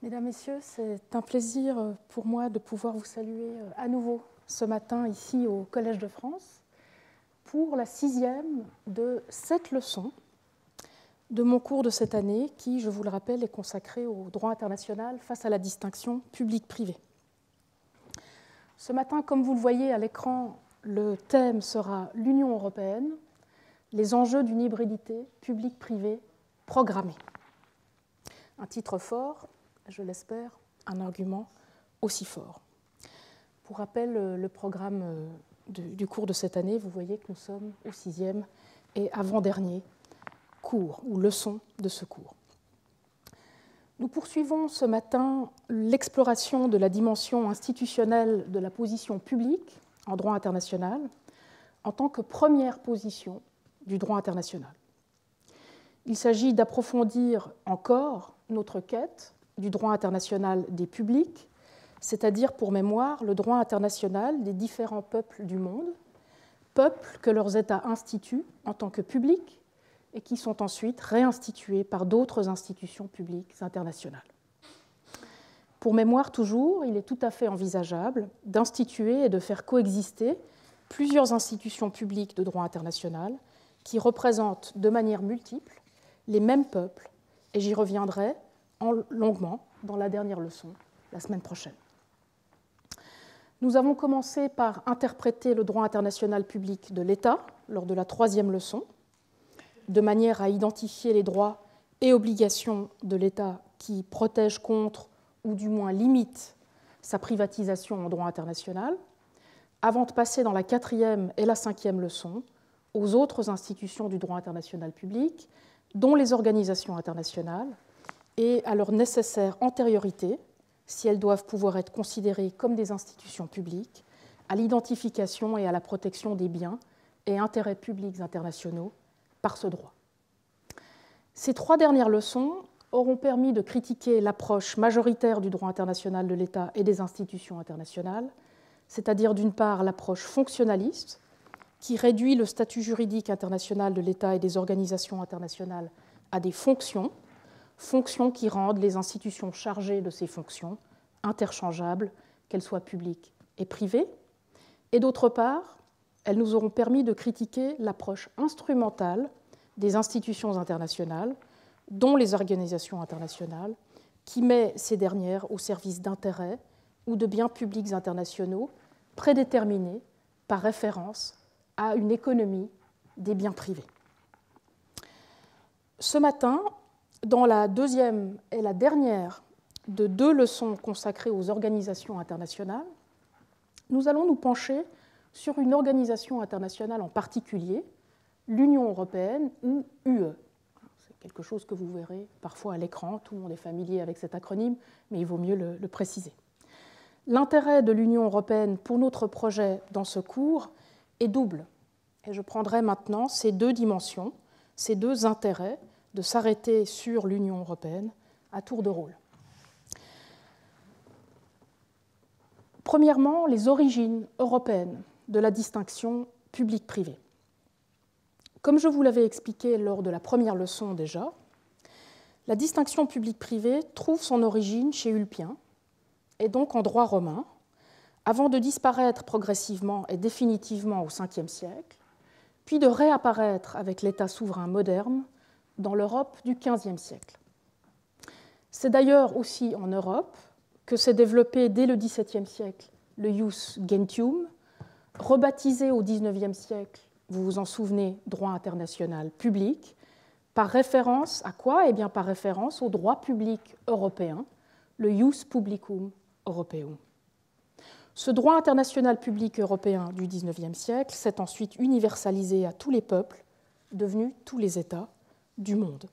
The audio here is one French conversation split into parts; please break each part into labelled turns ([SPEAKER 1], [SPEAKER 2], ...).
[SPEAKER 1] Mesdames, Messieurs, c'est un plaisir pour moi de pouvoir vous saluer à nouveau ce matin ici au Collège de France pour la 6e de 7 leçons de mon cours de cette année qui, je vous le rappelle, est consacré au droit international face à la distinction public-privé. Ce matin, comme vous le voyez à l'écran, le thème sera l'Union européenne, les enjeux d'une hybridité public-privé programmée. Un titre fort, je l'espère, un argument aussi fort. Pour rappel, le programme du cours de cette année, vous voyez que nous sommes au 6e et avant-dernier cours ou leçon de ce cours. Nous poursuivons ce matin l'exploration de la dimension institutionnelle de la position publique en droit international en tant que première position du droit international. Il s'agit d'approfondir encore notre quête du droit international des publics, c'est-à-dire, pour mémoire, le droit international des différents peuples du monde, peuples que leurs États instituent en tant que publics et qui sont ensuite réinstitués par d'autres institutions publiques internationales. Pour mémoire toujours, il est tout à fait envisageable d'instituer et de faire coexister plusieurs institutions publiques de droit international qui représentent de manière multiple les mêmes peuples, et j'y reviendrai longuement dans la dernière leçon, la semaine prochaine. Nous avons commencé par interpréter le droit international public de l'État lors de la 3e leçon, de manière à identifier les droits et obligations de l'État qui protègent contre, ou du moins limitent, sa privatisation en droit international, avant de passer dans la 4e et la 5e leçon aux autres institutions du droit international public, dont les organisations internationales, et à leur nécessaire antériorité, si elles doivent pouvoir être considérées comme des institutions publiques, à l'identification et à la protection des biens et intérêts publics internationaux par ce droit. Ces 3 dernières leçons auront permis de critiquer l'approche majoritaire du droit international de l'État et des institutions internationales, c'est-à-dire d'une part l'approche fonctionnaliste, qui réduit le statut juridique international de l'État et des organisations internationales à des fonctions qui rendent les institutions chargées de ces fonctions interchangeables, qu'elles soient publiques et privées. Et d'autre part, elles nous auront permis de critiquer l'approche instrumentale des institutions internationales, dont les organisations internationales, qui met ces dernières au service d'intérêts ou de biens publics internationaux prédéterminés par référence à une économie des biens privés. Ce matin, dans la 2e et la dernière de 2 leçons consacrées aux organisations internationales, nous allons nous pencher sur une organisation internationale en particulier, l'Union européenne ou UE. C'est quelque chose que vous verrez parfois à l'écran, tout le monde est familier avec cet acronyme, mais il vaut mieux le préciser. L'intérêt de l'Union européenne pour notre projet dans ce cours est double. Et je prendrai maintenant ces 2 dimensions, ces 2 intérêts, de s'arrêter sur l'Union européenne à tour de rôle. Premièrement, les origines européennes de la distinction public-privé. Comme je vous l'avais expliqué lors de la première leçon déjà, la distinction public-privé trouve son origine chez Ulpien, et donc en droit romain, avant de disparaître progressivement et définitivement au Ve siècle, puis de réapparaître avec l'État souverain moderne dans l'Europe du XVe siècle. C'est d'ailleurs aussi en Europe que s'est développé dès le XVIIe siècle le ius gentium, rebaptisé au XIXe siècle, vous vous en souvenez, droit international public, par référence à quoi ? Eh bien, par référence au droit public européen, le ius publicum europaeum. Ce droit international public européen du XIXe siècle s'est ensuite universalisé à tous les peuples, devenus tous les États du monde.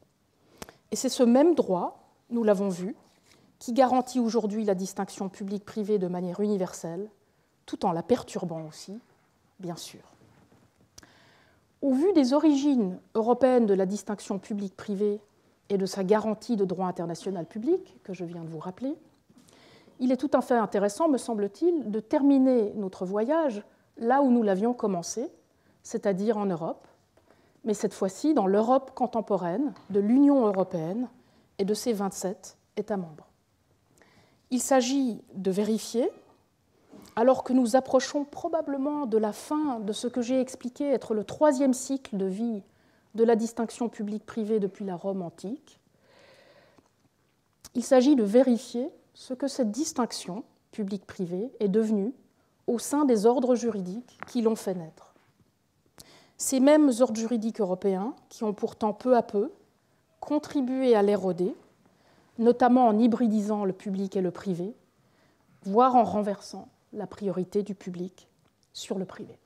[SPEAKER 1] Et c'est ce même droit, nous l'avons vu, qui garantit aujourd'hui la distinction publique-privée de manière universelle, tout en la perturbant aussi, bien sûr. Au vu des origines européennes de la distinction publique-privée et de sa garantie de droit international public, que je viens de vous rappeler, il est tout à fait intéressant, me semble-t-il, de terminer notre voyage là où nous l'avions commencé, c'est-à-dire en Europe, mais cette fois-ci dans l'Europe contemporaine de l'Union européenne et de ses 27 États membres. Il s'agit de vérifier, alors que nous approchons probablement de la fin de ce que j'ai expliqué être le troisième cycle de vie de la distinction publique-privée depuis la Rome antique, il s'agit de vérifier ce que cette distinction publique-privée est devenue au sein des ordres juridiques qui l'ont fait naître. Ces mêmes ordres juridiques européens qui ont pourtant peu à peu contribué à l'éroder, notamment en hybridisant le public et le privé, voire en renversant la priorité du public sur le privé.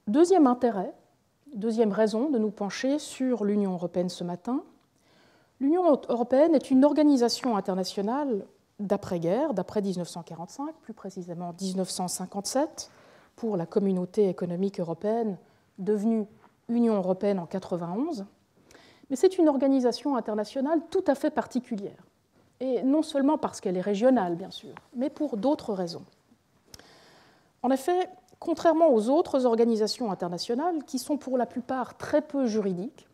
[SPEAKER 1] Deuxième intérêt, deuxième raison de nous pencher sur l'Union européenne ce matin. L'Union européenne est une organisation internationale d'après-guerre, d'après 1945, plus précisément 1957, pour la Communauté économique européenne, devenue Union européenne en 1991. Mais c'est une organisation internationale tout à fait particulière. Et non seulement parce qu'elle est régionale, bien sûr, mais pour d'autres raisons. En effet, contrairement aux autres organisations internationales, qui sont pour la plupart très peu juridiques,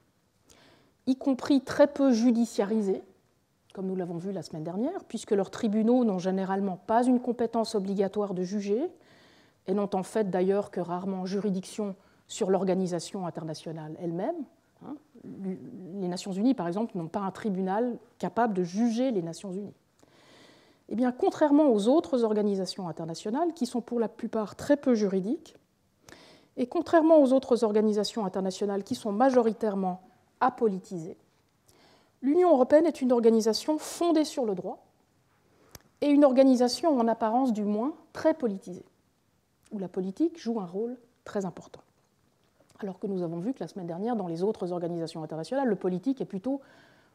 [SPEAKER 1] y compris très peu judiciarisées, comme nous l'avons vu la semaine dernière, puisque leurs tribunaux n'ont généralement pas une compétence obligatoire de juger, et n'ont en fait d'ailleurs que rarement juridiction sur l'organisation internationale elle-même. Les Nations Unies, par exemple, n'ont pas un tribunal capable de juger les Nations Unies. Eh bien, contrairement aux autres organisations internationales, qui sont pour la plupart très peu juridiques, et contrairement aux autres organisations internationales qui sont majoritairement apolitisées, l'Union européenne est une organisation fondée sur le droit et une organisation, en apparence du moins, très politisée, où la politique joue un rôle très important. Alors que nous avons vu que la semaine dernière, dans les autres organisations internationales, le politique est plutôt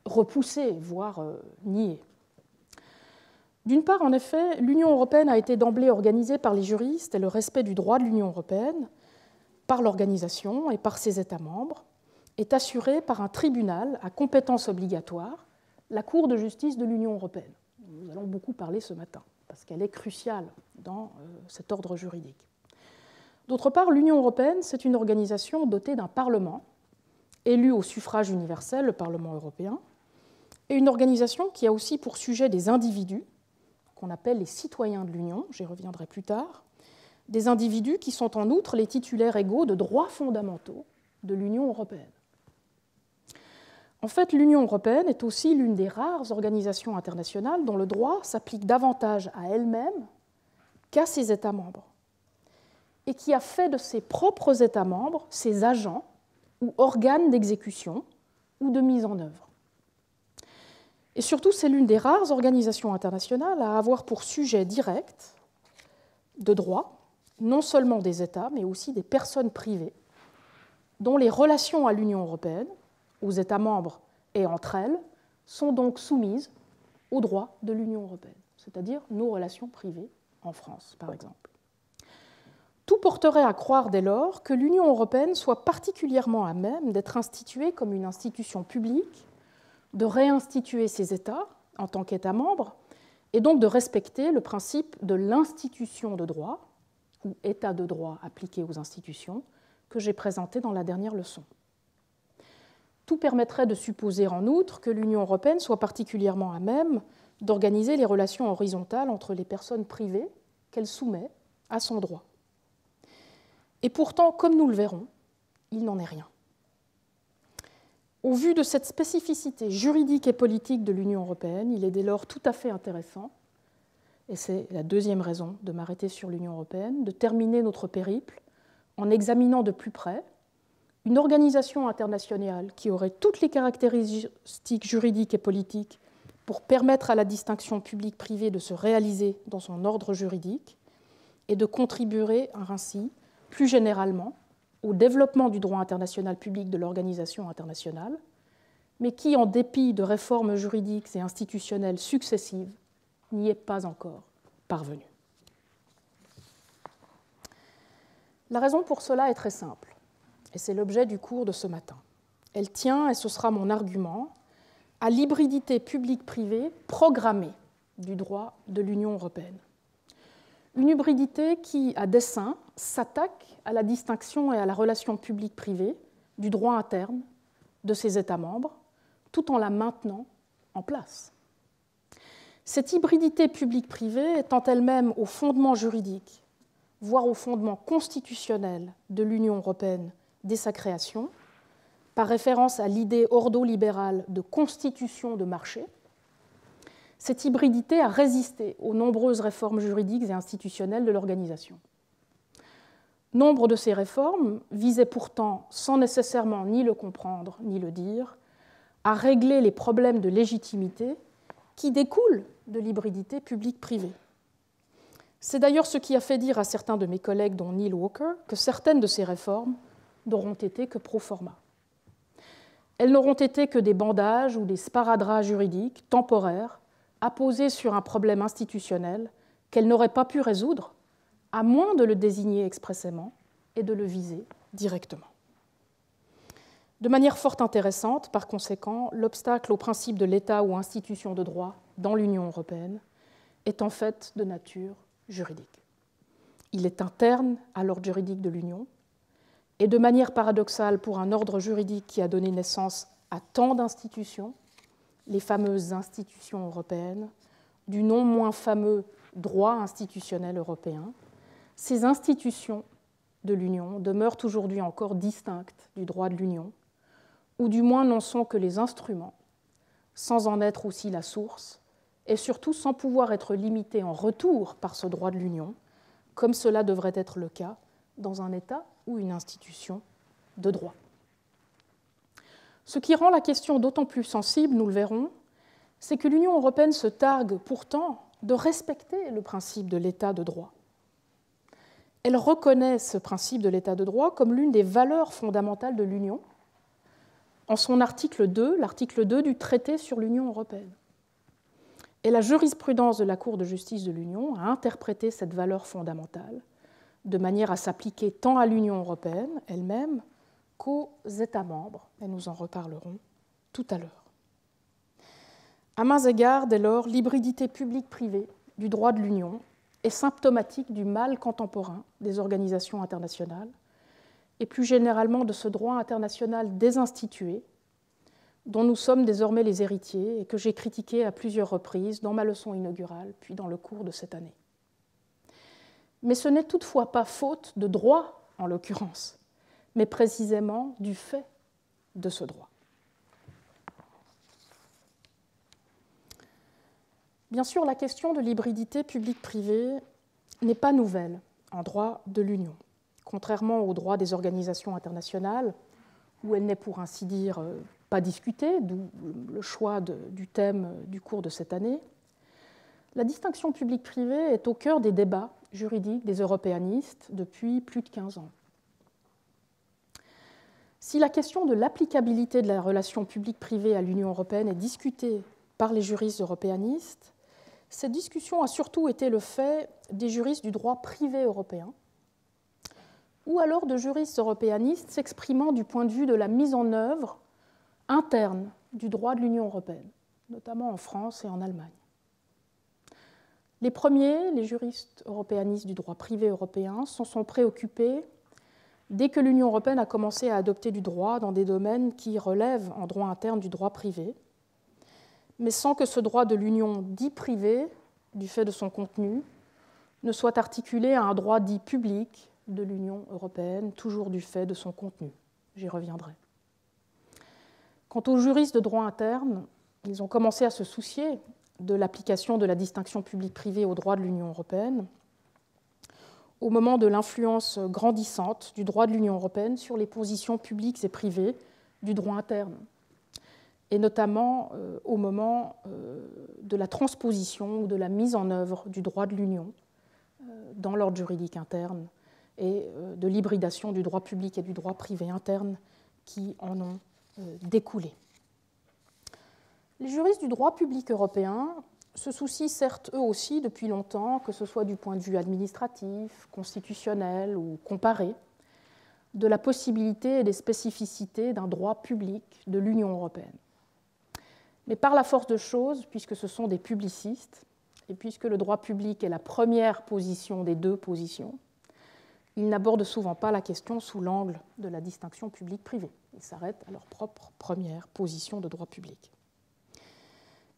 [SPEAKER 1] repoussé, voire nié. D'une part, en effet, l'Union européenne a été d'emblée organisée par les juristes et le respect du droit de l'Union européenne, par l'organisation et par ses États membres, est assuré par un tribunal à compétence obligatoire, la Cour de justice de l'Union européenne. Nous allons beaucoup parler ce matin, parce qu'elle est cruciale dans cet ordre juridique. D'autre part, l'Union européenne, c'est une organisation dotée d'un Parlement, élu au suffrage universel, le Parlement européen, et une organisation qui a aussi pour sujet des individus, qu'on appelle les citoyens de l'Union, j'y reviendrai plus tard, des individus qui sont en outre les titulaires égaux de droits fondamentaux de l'Union européenne. En fait, l'Union européenne est aussi l'une des rares organisations internationales dont le droit s'applique davantage à elle-même qu'à ses États membres, et qui a fait de ses propres États membres ses agents ou organes d'exécution ou de mise en œuvre. Et surtout, c'est l'une des rares organisations internationales à avoir pour sujet direct de droit non seulement des États, mais aussi des personnes privées, dont les relations à l'Union européenne, aux États membres et entre elles, sont donc soumises au droit de l'Union européenne, c'est-à-dire nos relations privées en France, par exemple. Tout porterait à croire dès lors que l'Union européenne soit particulièrement à même d'être instituée comme une institution publique, de réinstituer ses États en tant qu'États membres, et donc de respecter le principe de l'institution de droit, ou État de droit appliqué aux institutions, que j'ai présenté dans la dernière leçon. Tout permettrait de supposer en outre que l'Union européenne soit particulièrement à même d'organiser les relations horizontales entre les personnes privées qu'elle soumet à son droit. Et pourtant, comme nous le verrons, il n'en est rien. Au vu de cette spécificité juridique et politique de l'Union européenne, il est dès lors tout à fait intéressant, et c'est la deuxième raison de m'arrêter sur l'Union européenne, de terminer notre périple en examinant de plus près une organisation internationale qui aurait toutes les caractéristiques juridiques et politiques pour permettre à la distinction publique-privée de se réaliser dans son ordre juridique et de contribuer ainsi, plus généralement, au développement du droit international public de l'organisation internationale, mais qui, en dépit de réformes juridiques et institutionnelles successives, n'y est pas encore parvenue. La raison pour cela est très simple, et c'est l'objet du cours de ce matin. Elle tient, et ce sera mon argument, à l'hybridité publique-privée programmée du droit de l'Union européenne. Une hybridité qui, à dessein, s'attaque à la distinction et à la relation publique-privée du droit interne de ses États membres, tout en la maintenant en place. Cette hybridité publique-privée étant elle-même au fondement juridique, voire au fondement constitutionnel de l'Union européenne dès sa création, par référence à l'idée ordolibérale de constitution de marché, cette hybridité a résisté aux nombreuses réformes juridiques et institutionnelles de l'organisation. Nombre de ces réformes visaient pourtant, sans nécessairement ni le comprendre ni le dire, à régler les problèmes de légitimité qui découlent de l'hybridité publique-privée. C'est d'ailleurs ce qui a fait dire à certains de mes collègues, dont Neil Walker, que certaines de ces réformes n'auront été que pro forma. Elles n'auront été que des bandages ou des sparadraps juridiques temporaires apposés sur un problème institutionnel qu'elles n'auraient pas pu résoudre, à moins de le désigner expressément et de le viser directement. De manière fort intéressante, par conséquent, l'obstacle au principe de l'État ou institution de droit dans l'Union européenne est en fait de nature juridique. Il est interne à l'ordre juridique de l'Union, et de manière paradoxale pour un ordre juridique qui a donné naissance à tant d'institutions, les fameuses institutions européennes, du non moins fameux droit institutionnel européen, ces institutions de l'Union demeurent aujourd'hui encore distinctes du droit de l'Union, ou du moins n'en sont que les instruments, sans en être aussi la source, et surtout sans pouvoir être limitées en retour par ce droit de l'Union, comme cela devrait être le cas dans un État ou une institution de droit. Ce qui rend la question d'autant plus sensible, nous le verrons, c'est que l'Union européenne se targue pourtant de respecter le principe de l'État de droit. Elle reconnaît ce principe de l'État de droit comme l'une des valeurs fondamentales de l'Union en son article 2, l'article 2 du traité sur l'Union européenne. Et la jurisprudence de la Cour de justice de l'Union a interprété cette valeur fondamentale de manière à s'appliquer tant à l'Union européenne elle-même qu'aux États membres, et nous en reparlerons tout à l'heure. À mains égards, dès lors, l'hybridité publique-privée du droit de l'Union est symptomatique du mal contemporain des organisations internationales et plus généralement de ce droit international désinstitué dont nous sommes désormais les héritiers et que j'ai critiqué à plusieurs reprises dans ma leçon inaugurale puis dans le cours de cette année. Mais ce n'est toutefois pas faute de droit, en l'occurrence, mais précisément du fait de ce droit. Bien sûr, la question de l'hybridité publique-privée n'est pas nouvelle en droit de l'Union. Contrairement au droit des organisations internationales, où elle n'est pour ainsi dire pas discutée, d'où le choix du thème du cours de cette année, la distinction publique-privée est au cœur des débats juridiques des européanistes depuis plus de 15 ans. Si la question de l'applicabilité de la relation publique-privée à l'Union européenne est discutée par les juristes européanistes, cette discussion a surtout été le fait des juristes du droit privé européen, ou alors de juristes européanistes s'exprimant du point de vue de la mise en œuvre interne du droit de l'Union européenne, notamment en France et en Allemagne. Les premiers, les juristes européanistes du droit privé européen, s'en sont préoccupés dès que l'Union européenne a commencé à adopter du droit dans des domaines qui relèvent en droit interne du droit privé, mais sans que ce droit de l'Union dit privé, du fait de son contenu, ne soit articulé à un droit dit public de l'Union européenne, toujours du fait de son contenu. J'y reviendrai. Quant aux juristes de droit interne, ils ont commencé à se soucier de l'application de la distinction publique-privée au droit de l'Union européenne au moment de l'influence grandissante du droit de l'Union européenne sur les positions publiques et privées du droit interne, et notamment au moment de la transposition ou de la mise en œuvre du droit de l'Union dans l'ordre juridique interne et de l'hybridation du droit public et du droit privé interne qui en ont découlé. Les juristes du droit public européen se soucient certes eux aussi depuis longtemps, que ce soit du point de vue administratif, constitutionnel ou comparé, de la possibilité et des spécificités d'un droit public de l'Union européenne. Mais par la force de choses, puisque ce sont des publicistes, et puisque le droit public est la première position des deux positions, ils n'abordent souvent pas la question sous l'angle de la distinction publique-privée. Ils s'arrêtent à leur propre première position de droit public.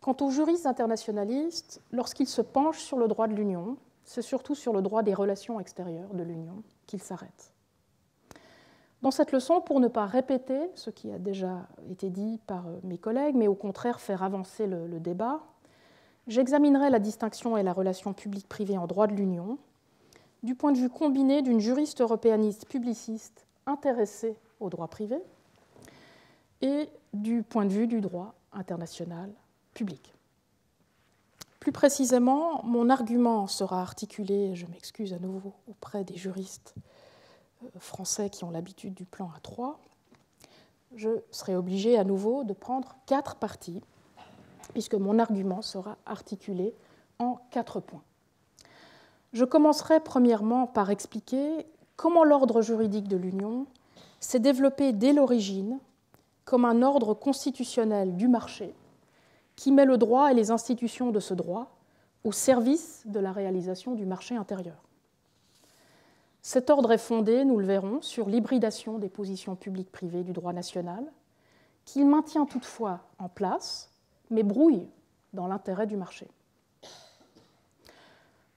[SPEAKER 1] Quant aux juristes internationalistes, lorsqu'ils se penchent sur le droit de l'Union, c'est surtout sur le droit des relations extérieures de l'Union qu'ils s'arrêtent. Dans cette leçon, pour ne pas répéter ce qui a déjà été dit par mes collègues, mais au contraire faire avancer le débat, j'examinerai la distinction et la relation publique-privée en droit de l'Union du point de vue combiné d'une juriste européaniste publiciste intéressée au droit privé et du point de vue du droit international public. Plus précisément, mon argument sera articulé, je m'excuse à nouveau auprès des juristes français qui ont l'habitude du plan A3, je serai obligé à nouveau de prendre 4 parties, puisque mon argument sera articulé en 4 points. Je commencerai premièrement par expliquer comment l'ordre juridique de l'Union s'est développé dès l'origine comme un ordre constitutionnel du marché qui met le droit et les institutions de ce droit au service de la réalisation du marché intérieur. Cet ordre est fondé, nous le verrons, sur l'hybridation des positions publiques-privées du droit national, qu'il maintient toutefois en place, mais brouille dans l'intérêt du marché.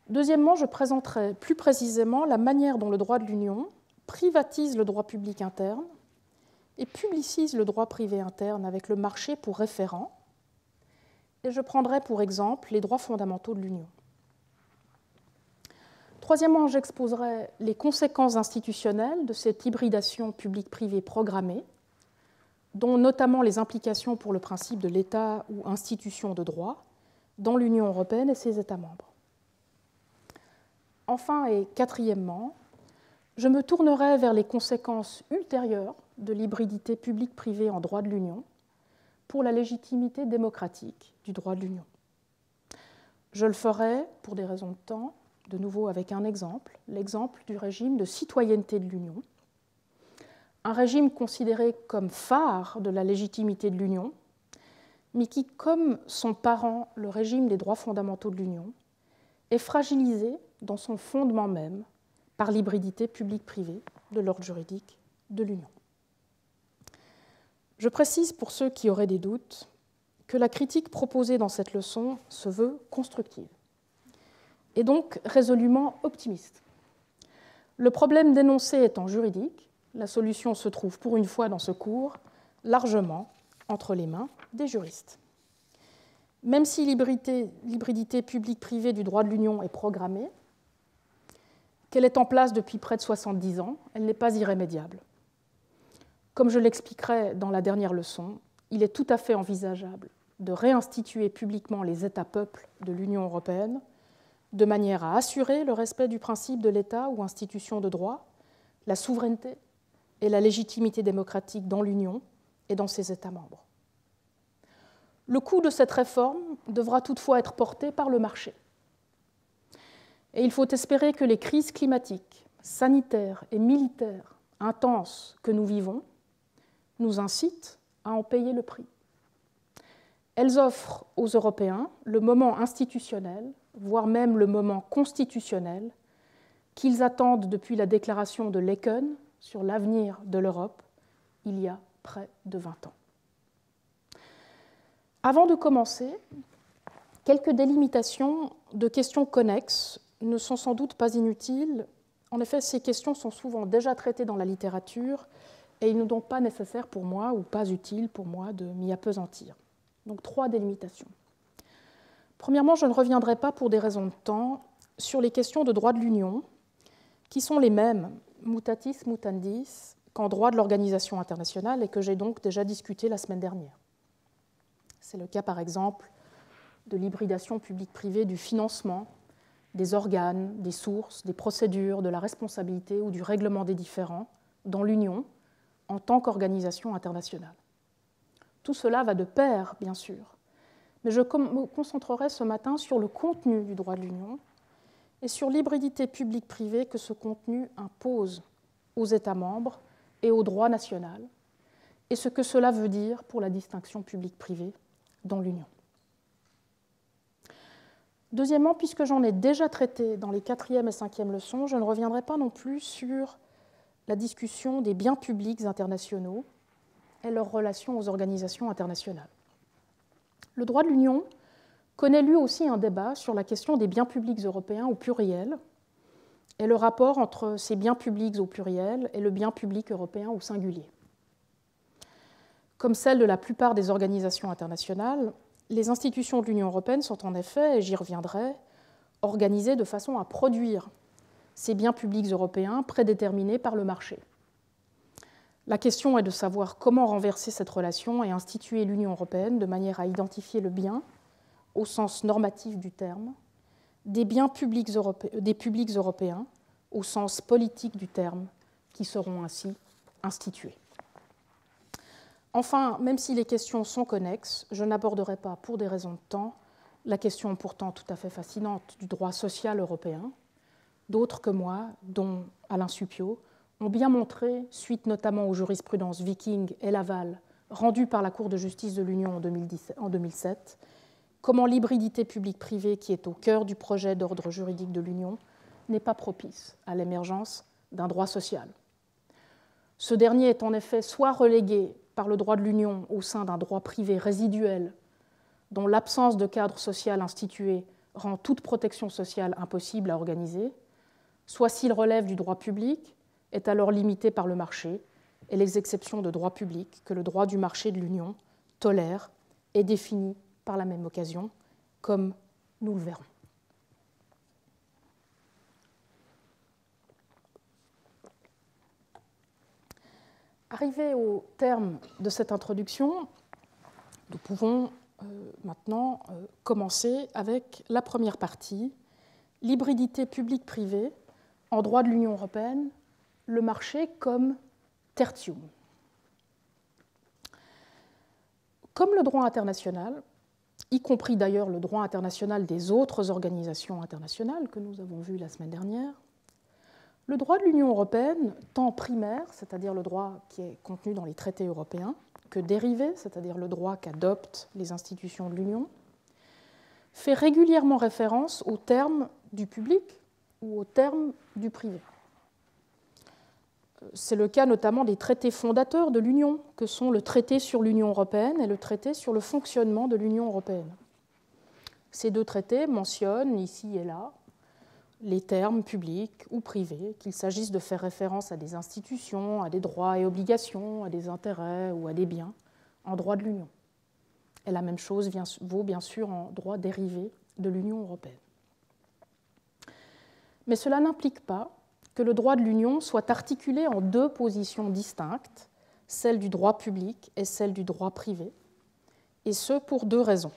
[SPEAKER 1] Deuxièmement, je présenterai plus précisément la manière dont le droit de l'Union privatise le droit public interne et publicise le droit privé interne avec le marché pour référent, et je prendrai pour exemple les droits fondamentaux de l'Union. Troisièmement, j'exposerai les conséquences institutionnelles de cette hybridation publique-privée programmée, dont notamment les implications pour le principe de l'État ou institution de droit dans l'Union européenne et ses États membres. Enfin et quatrièmement, je me tournerai vers les conséquences ultérieures de l'hybridité publique-privée en droit de l'Union pour la légitimité démocratique du droit de l'Union. Je le ferai, pour des raisons de temps, de nouveau avec un exemple, l'exemple du régime de citoyenneté de l'Union, un régime considéré comme phare de la légitimité de l'Union, mais qui, comme son parent, le régime des droits fondamentaux de l'Union, est fragilisé dans son fondement même par l'hybridité publique-privée de l'ordre juridique de l'Union. Je précise pour ceux qui auraient des doutes que la critique proposée dans cette leçon se veut constructive et donc résolument optimiste. Le problème dénoncé étant juridique, la solution se trouve pour une fois dans ce cours largement entre les mains des juristes. Même si l'hybridité publique-privée du droit de l'Union est programmée, qu'elle est en place depuis près de 70 ans, elle n'est pas irrémédiable. Comme je l'expliquerai dans la dernière leçon, il est tout à fait envisageable de réinstituer publiquement les États-peuples de l'Union européenne de manière à assurer le respect du principe de l'État ou institution de droit, la souveraineté et la légitimité démocratique dans l'Union et dans ses États membres. Le coût de cette réforme devra toutefois être porté par le marché. Et il faut espérer que les crises climatiques, sanitaires et militaires intenses que nous vivons nous incitent à en payer le prix. Elles offrent aux Européens le moment institutionnel, voire même le moment constitutionnel, qu'ils attendent depuis la déclaration de Laeken sur l'avenir de l'Europe, il y a près de 20 ans. Avant de commencer, quelques délimitations de questions connexes ne sont sans doute pas inutiles. En effet, ces questions sont souvent déjà traitées dans la littérature et il n'est donc pas nécessaire pour moi, ou pas utile pour moi, de m'y appesantir. Donc 3 délimitations. Premièrement, je ne reviendrai pas pour des raisons de temps sur les questions de droit de l'Union, qui sont les mêmes, mutatis mutandis, qu'en droit de l'organisation internationale et que j'ai donc déjà discuté la semaine dernière. C'est le cas par exemple de l'hybridation publique-privée du financement, des organes, des sources, des procédures, de la responsabilité ou du règlement des différends dans l'Union en tant qu'organisation internationale. Tout cela va de pair, bien sûr, mais je me concentrerai ce matin sur le contenu du droit de l'Union et sur l'hybridité publique-privée que ce contenu impose aux États membres et au droit national, et ce que cela veut dire pour la distinction publique-privée dans l'Union. Deuxièmement, puisque j'en ai déjà traité dans les 4e et 5e leçons, je ne reviendrai pas non plus sur la discussion des biens publics internationaux et leur relation aux organisations internationales. Le droit de l'Union connaît lui aussi un débat sur la question des biens publics européens au pluriel et le rapport entre ces biens publics au pluriel et le bien public européen au singulier. Comme celle de la plupart des organisations internationales, les institutions de l'Union européenne sont en effet, et j'y reviendrai, organisées de façon à produire ces biens publics européens prédéterminés par le marché. La question est de savoir comment renverser cette relation et instituer l'Union européenne de manière à identifier le bien, au sens normatif du terme, des publics européens, au sens politique du terme, qui seront ainsi institués. Enfin, même si les questions sont connexes, je n'aborderai pas, pour des raisons de temps, la question pourtant tout à fait fascinante du droit social européen. D'autres que moi, dont Alain Supiot, ont bien montré, suite notamment aux jurisprudences Viking et Laval, rendues par la Cour de justice de l'Union en 2007, comment l'hybridité publique-privée qui est au cœur du projet d'ordre juridique de l'Union n'est pas propice à l'émergence d'un droit social. Ce dernier est en effet soit relégué par le droit de l'Union au sein d'un droit privé résiduel dont l'absence de cadre social institué rend toute protection sociale impossible à organiser, soit s'il relève du droit public, est alors limité par le marché et les exceptions de droit public que le droit du marché de l'Union tolère et définit par la même occasion, comme nous le verrons. Arrivé au terme de cette introduction, nous pouvons maintenant commencer avec la première partie, l'hybridité publique-privée en droit de l'Union européenne, le marché comme tertium. Comme le droit international, y compris d'ailleurs le droit international des autres organisations internationales que nous avons vues la semaine dernière, le droit de l'Union européenne, tant primaire, c'est-à-dire le droit qui est contenu dans les traités européens, que dérivé, c'est-à-dire le droit qu'adoptent les institutions de l'Union, fait régulièrement référence aux termes du public ou aux termes du privé. C'est le cas notamment des traités fondateurs de l'Union, que sont le traité sur l'Union européenne et le traité sur le fonctionnement de l'Union européenne. Ces deux traités mentionnent ici et là les termes publics ou privés, qu'il s'agisse de faire référence à des institutions, à des droits et obligations, à des intérêts ou à des biens en droit de l'Union. Et la même chose vaut bien sûr en droit dérivé de l'Union européenne. Mais cela n'implique pas que le droit de l'Union soit articulé en deux positions distinctes, celle du droit public et celle du droit privé, et ce pour deux raisons.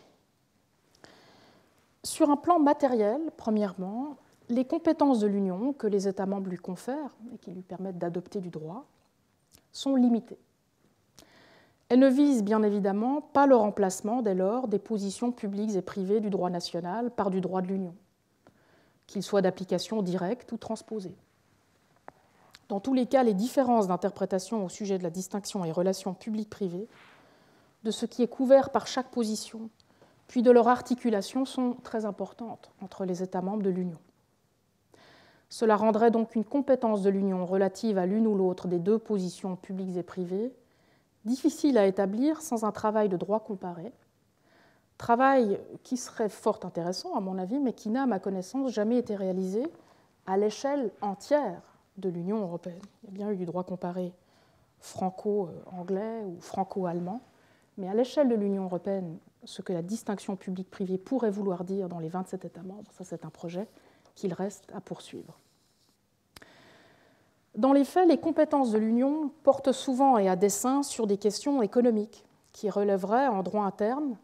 [SPEAKER 1] Sur un plan matériel, premièrement, les compétences de l'Union que les États membres lui confèrent et qui lui permettent d'adopter du droit sont limitées. Elles ne visent bien évidemment pas le remplacement, dès lors, des positions publiques et privées du droit national par du droit de l'Union, qu'il soit d'application directe ou transposée. Dans tous les cas, les différences d'interprétation au sujet de la distinction et relations publiques-privées, de ce qui est couvert par chaque position, puis de leur articulation sont très importantes entre les États membres de l'Union. Cela rendrait donc une compétence de l'Union relative à l'une ou l'autre des deux positions publiques et privées difficile à établir sans un travail de droit comparé, travail qui serait fort intéressant à mon avis, mais qui n'a, à ma connaissance, jamais été réalisé à l'échelle entière de l'Union européenne. Il y a bien eu du droit comparé franco-anglais ou franco-allemand, mais à l'échelle de l'Union européenne, ce que la distinction publique-privée pourrait vouloir dire dans les 27 États membres, ça c'est un projet qu'il reste à poursuivre. Dans les faits, les compétences de l'Union portent souvent et à dessein sur des questions économiques qui relèveraient en droit interne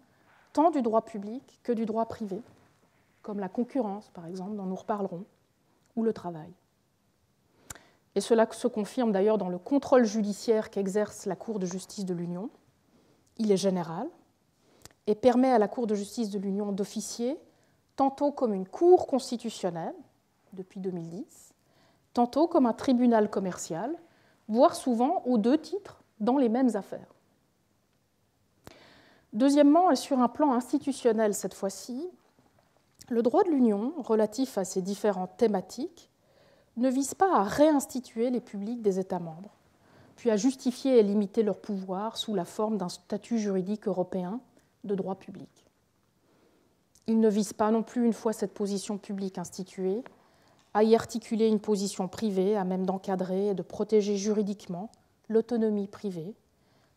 [SPEAKER 1] tant du droit public que du droit privé, comme la concurrence par exemple, dont nous reparlerons, ou le travail. Et cela se confirme d'ailleurs dans le contrôle judiciaire qu'exerce la Cour de justice de l'Union. Il est général et permet à la Cour de justice de l'Union d'officier tantôt comme une cour constitutionnelle, depuis 2010, tantôt comme un tribunal commercial, voire souvent aux deux titres dans les mêmes affaires. Deuxièmement, et sur un plan institutionnel cette fois-ci, le droit de l'Union, relatif à ces différentes thématiques, ne vise pas à réinstituer les publics des États membres, puis à justifier et limiter leurs pouvoirs sous la forme d'un statut juridique européen de droit public. il ne vise pas non plus, une fois cette position publique instituée, à y articuler une position privée à même d'encadrer et de protéger juridiquement l'autonomie privée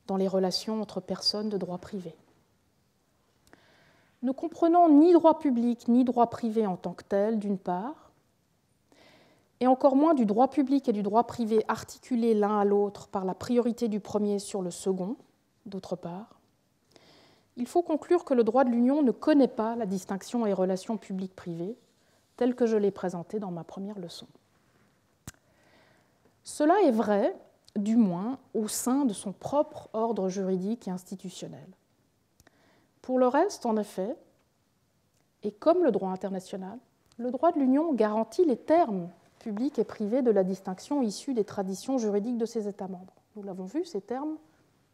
[SPEAKER 1] dans les relations entre personnes de droit privé. Ne comprenant ni droit public ni droit privé en tant que tel, d'une part, et encore moins du droit public et du droit privé articulés l'un à l'autre par la priorité du premier sur le second, d'autre part, il faut conclure que le droit de l'Union ne connaît pas la distinction et relations publiques-privées telle que je l'ai présentée dans ma première leçon. Cela est vrai, du moins, au sein de son propre ordre juridique et institutionnel. Pour le reste, en effet, et comme le droit international, le droit de l'Union garantit les termes publics et privés de la distinction issue des traditions juridiques de ses États membres. Nous l'avons vu, ces termes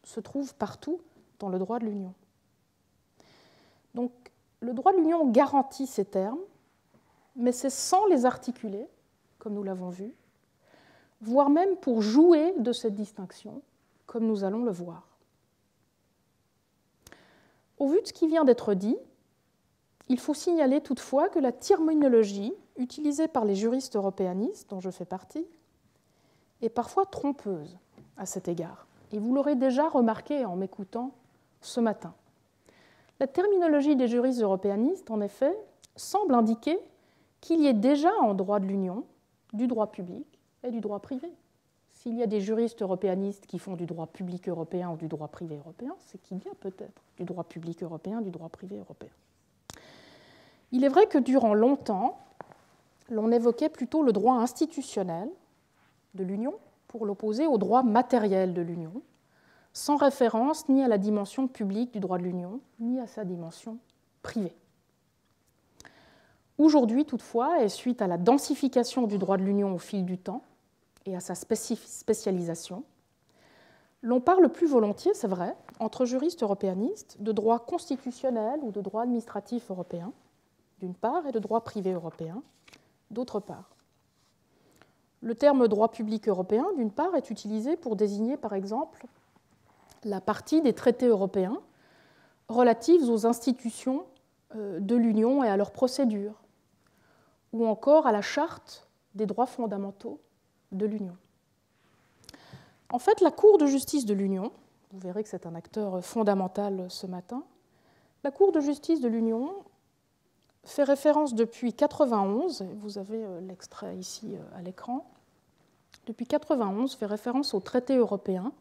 [SPEAKER 1] se trouvent partout dans le droit de l'Union. Donc, le droit de l'Union garantit ces termes, mais c'est sans les articuler, comme nous l'avons vu, voire même pour jouer de cette distinction, comme nous allons le voir. Au vu de ce qui vient d'être dit, il faut signaler toutefois que la terminologie utilisée par les juristes européanistes, dont je fais partie, est parfois trompeuse à cet égard. Et vous l'aurez déjà remarqué en m'écoutant ce matin. La terminologie des juristes européanistes, en effet, semble indiquer qu'il y ait déjà en droit de l'Union du droit public et du droit privé. S'il y a des juristes européanistes qui font du droit public européen ou du droit privé européen, c'est qu'il y a peut-être du droit public européen, du droit privé européen. Il est vrai que durant longtemps, l'on évoquait plutôt le droit institutionnel de l'Union pour l'opposer au droit matériel de l'Union, sans référence ni à la dimension publique du droit de l'Union, ni à sa dimension privée. Aujourd'hui, toutefois, et suite à la densification du droit de l'Union au fil du temps et à sa spécialisation, l'on parle plus volontiers, c'est vrai, entre juristes européanistes, de droit constitutionnel ou de droit administratif européen, d'une part, et de droit privé européen, d'autre part. Le terme droit public européen, d'une part, est utilisé pour désigner, par exemple, la partie des traités européens relatives aux institutions de l'Union et à leurs procédures, ou encore à la charte des droits fondamentaux de l'Union. En fait, la Cour de justice de l'Union, vous verrez que c'est un acteur fondamental ce matin, la Cour de justice de l'Union fait référence depuis 1991, vous avez l'extrait ici à l'écran, depuis 1991 fait référence aux traités européens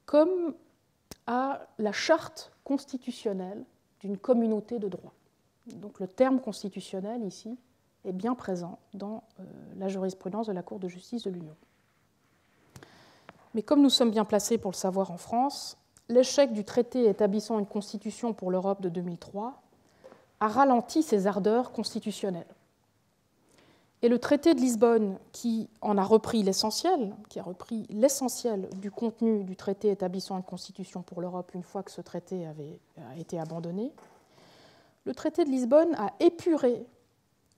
[SPEAKER 1] comme à la charte constitutionnelle d'une communauté de droit. Donc le terme constitutionnel ici est bien présent dans la jurisprudence de la Cour de justice de l'Union. Mais comme nous sommes bien placés pour le savoir en France, l'échec du traité établissant une constitution pour l'Europe de 2003 a ralenti ses ardeurs constitutionnelles. Et le traité de Lisbonne, qui en a repris l'essentiel, qui a repris l'essentiel du contenu du traité établissant une constitution pour l'Europe une fois que ce traité a été abandonné, le traité de Lisbonne a épuré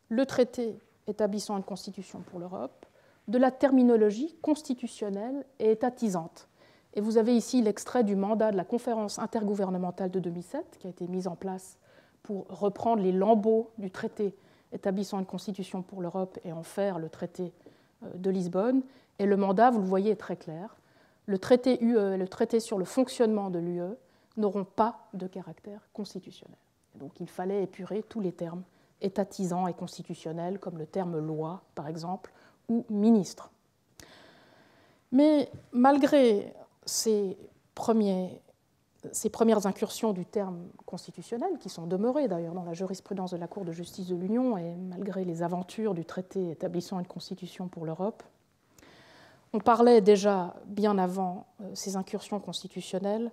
[SPEAKER 1] le traité établissant une constitution pour l'Europe de la terminologie constitutionnelle et étatisante. Et vous avez ici l'extrait du mandat de la conférence intergouvernementale de 2007 qui a été mise en place pour reprendre les lambeaux du traité établissant une constitution pour l'Europe et en faire le traité de Lisbonne. Et le mandat, vous le voyez, est très clair. Le traité UE et le traité sur le fonctionnement de l'UE n'auront pas de caractère constitutionnel. Donc il fallait épurer tous les termes étatisants et constitutionnels, comme le terme loi, par exemple, ou ministre. Mais malgré ces premières incursions du terme constitutionnel, qui sont demeurées d'ailleurs dans la jurisprudence de la Cour de justice de l'Union, et malgré les aventures du traité établissant une constitution pour l'Europe, on parlait déjà, bien avant ces incursions constitutionnelles,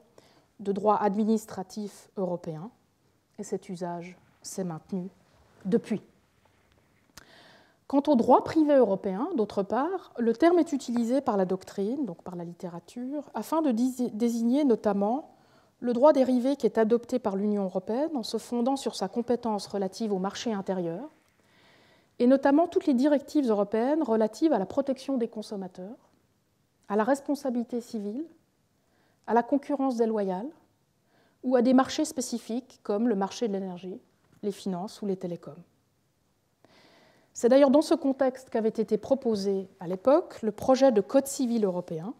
[SPEAKER 1] de droit administratif européen, et cet usage s'est maintenu depuis. Quant au droit privé européen, d'autre part, le terme est utilisé par la doctrine, donc par la littérature, afin de désigner notamment le droit dérivé qui est adopté par l'Union européenne en se fondant sur sa compétence relative au marché intérieur, et notamment toutes les directives européennes relatives à la protection des consommateurs, à la responsabilité civile, à la concurrence déloyale, ou à des marchés spécifiques comme le marché de l'énergie les finances ou les télécoms. C'est d'ailleurs dans ce contexte qu'avait été proposé à l'époque le projet de Code civil européen,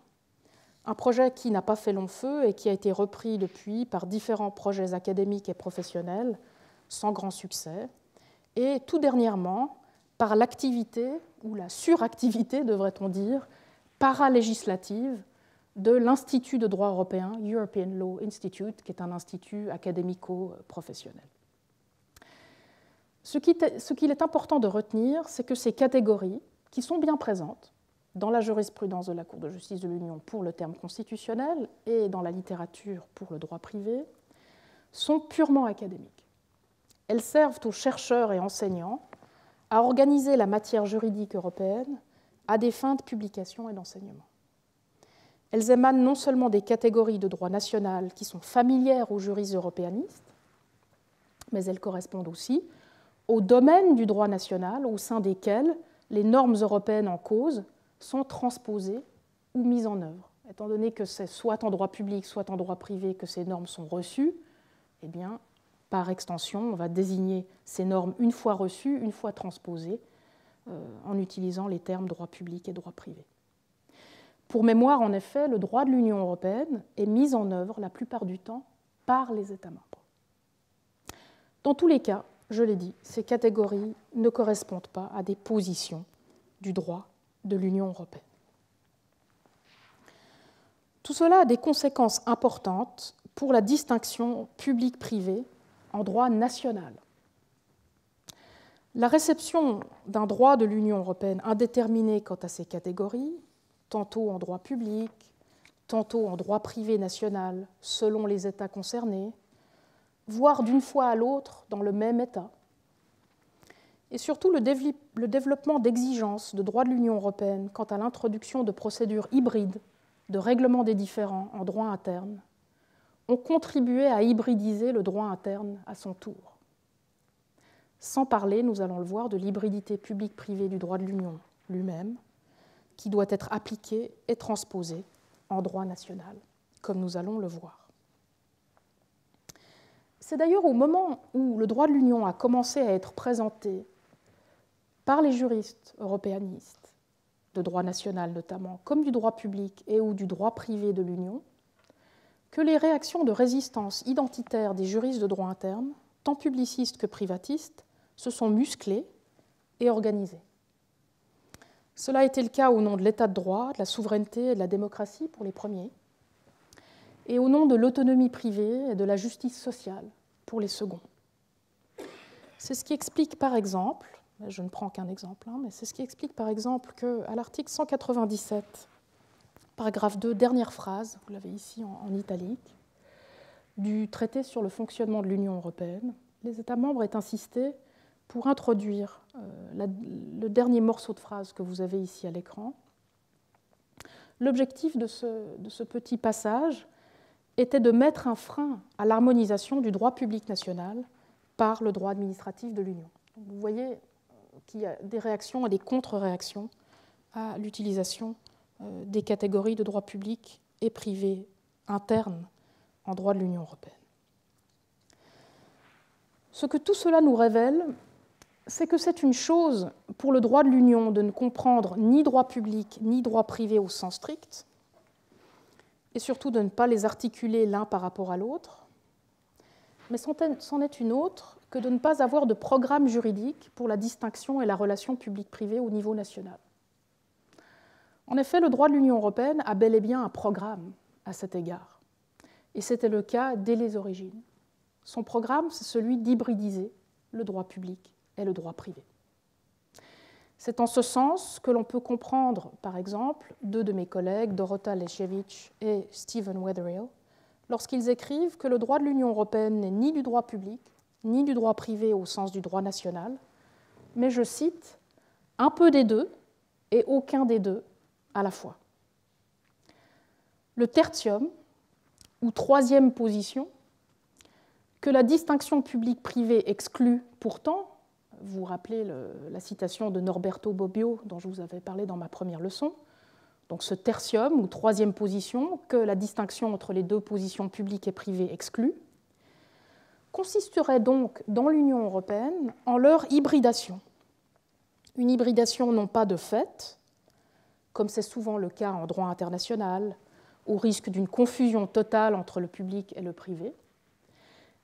[SPEAKER 1] un projet qui n'a pas fait long feu et qui a été repris depuis par différents projets académiques et professionnels sans grand succès, et tout dernièrement par l'activité, ou la suractivité devrait-on dire, paralégislative de l'Institut de droit européen, European Law Institute, qui est un institut académico-professionnel. Ce qu'il est important de retenir, c'est que ces catégories, qui sont bien présentes dans la jurisprudence de la Cour de justice de l'Union pour le terme constitutionnel et dans la littérature pour le droit privé, sont purement académiques. Elles servent aux chercheurs et enseignants à organiser la matière juridique européenne à des fins de publication et d'enseignement. Elles émanent non seulement des catégories de droit national qui sont familières aux juristes européanistes, mais elles correspondent aussi aux domaines du droit national au sein desquels les normes européennes en cause sont transposées ou mises en œuvre. Étant donné que c'est soit en droit public, soit en droit privé que ces normes sont reçues, eh bien, par extension, on va désigner ces normes une fois reçues, une fois transposées, en utilisant les termes droit public et droit privé. Pour mémoire, en effet, le droit de l'Union européenne est mis en œuvre la plupart du temps par les États membres. Dans tous les cas, je l'ai dit, ces catégories ne correspondent pas à des positions du droit de l'Union européenne. Tout cela a des conséquences importantes pour la distinction public-privé en droit national. La réception d'un droit de l'Union européenne indéterminé quant à ces catégories, tantôt en droit public, tantôt en droit privé national, selon les États concernés, voire d'une fois à l'autre dans le même État, et surtout le développement d'exigences de droit de l'Union européenne quant à l'introduction de procédures hybrides de règlement des différends en droit interne, ont contribué à hybridiser le droit interne à son tour. Sans parler, nous allons le voir, de l'hybridité publique-privée du droit de l'Union lui-même, qui doit être appliqué et transposé en droit national, comme nous allons le voir. C'est d'ailleurs au moment où le droit de l'Union a commencé à être présenté par les juristes européanistes, de droit national notamment, comme du droit public et ou du droit privé de l'Union, que les réactions de résistance identitaire des juristes de droit interne, tant publicistes que privatistes, se sont musclées et organisées. Cela a été le cas au nom de l'état de droit, de la souveraineté et de la démocratie pour les premiers, et au nom de l'autonomie privée et de la justice sociale pour les seconds. C'est ce qui explique par exemple, je ne prends qu'un exemple, mais c'est ce qui explique par exemple qu'à l'article 197, paragraphe 2, dernière phrase, vous l'avez ici en italique, du traité sur le fonctionnement de l'Union européenne, les États membres aient insisté pour introduire le dernier morceau de phrase que vous avez ici à l'écran. L'objectif de ce petit passage était de mettre un frein à l'harmonisation du droit public national par le droit administratif de l'Union. Vous voyez qu'il y a des réactions et des contre-réactions à l'utilisation des catégories de droit public et privé internes en droit de l'Union européenne. Ce que tout cela nous révèle, c'est que c'est une chose pour le droit de l'Union de ne comprendre ni droit public ni droit privé au sens strict, et surtout de ne pas les articuler l'un par rapport à l'autre, mais c'en est une autre que de ne pas avoir de programme juridique pour la distinction et la relation publique-privée au niveau national. En effet, le droit de l'Union européenne a bel et bien un programme à cet égard, et c'était le cas dès les origines. Son programme, c'est celui d'hybridiser le droit public et le droit privé. C'est en ce sens que l'on peut comprendre, par exemple, deux de mes collègues, Dorota Lesiewicz et Stephen Wetherill, lorsqu'ils écrivent que le droit de l'Union européenne n'est ni du droit public, ni du droit privé au sens du droit national, mais, je cite, « un peu des deux et aucun des deux à la fois ». Le tertium, ou troisième position, que la distinction publique-privée exclut pourtant, vous vous rappelez la citation de Norberto Bobbio dont je vous avais parlé dans ma première leçon, donc ce tertium, ou troisième position, que la distinction entre les deux positions publiques et privées exclut, consisterait donc dans l'Union européenne en leur hybridation. Une hybridation non pas de fait, comme c'est souvent le cas en droit international, au risque d'une confusion totale entre le public et le privé,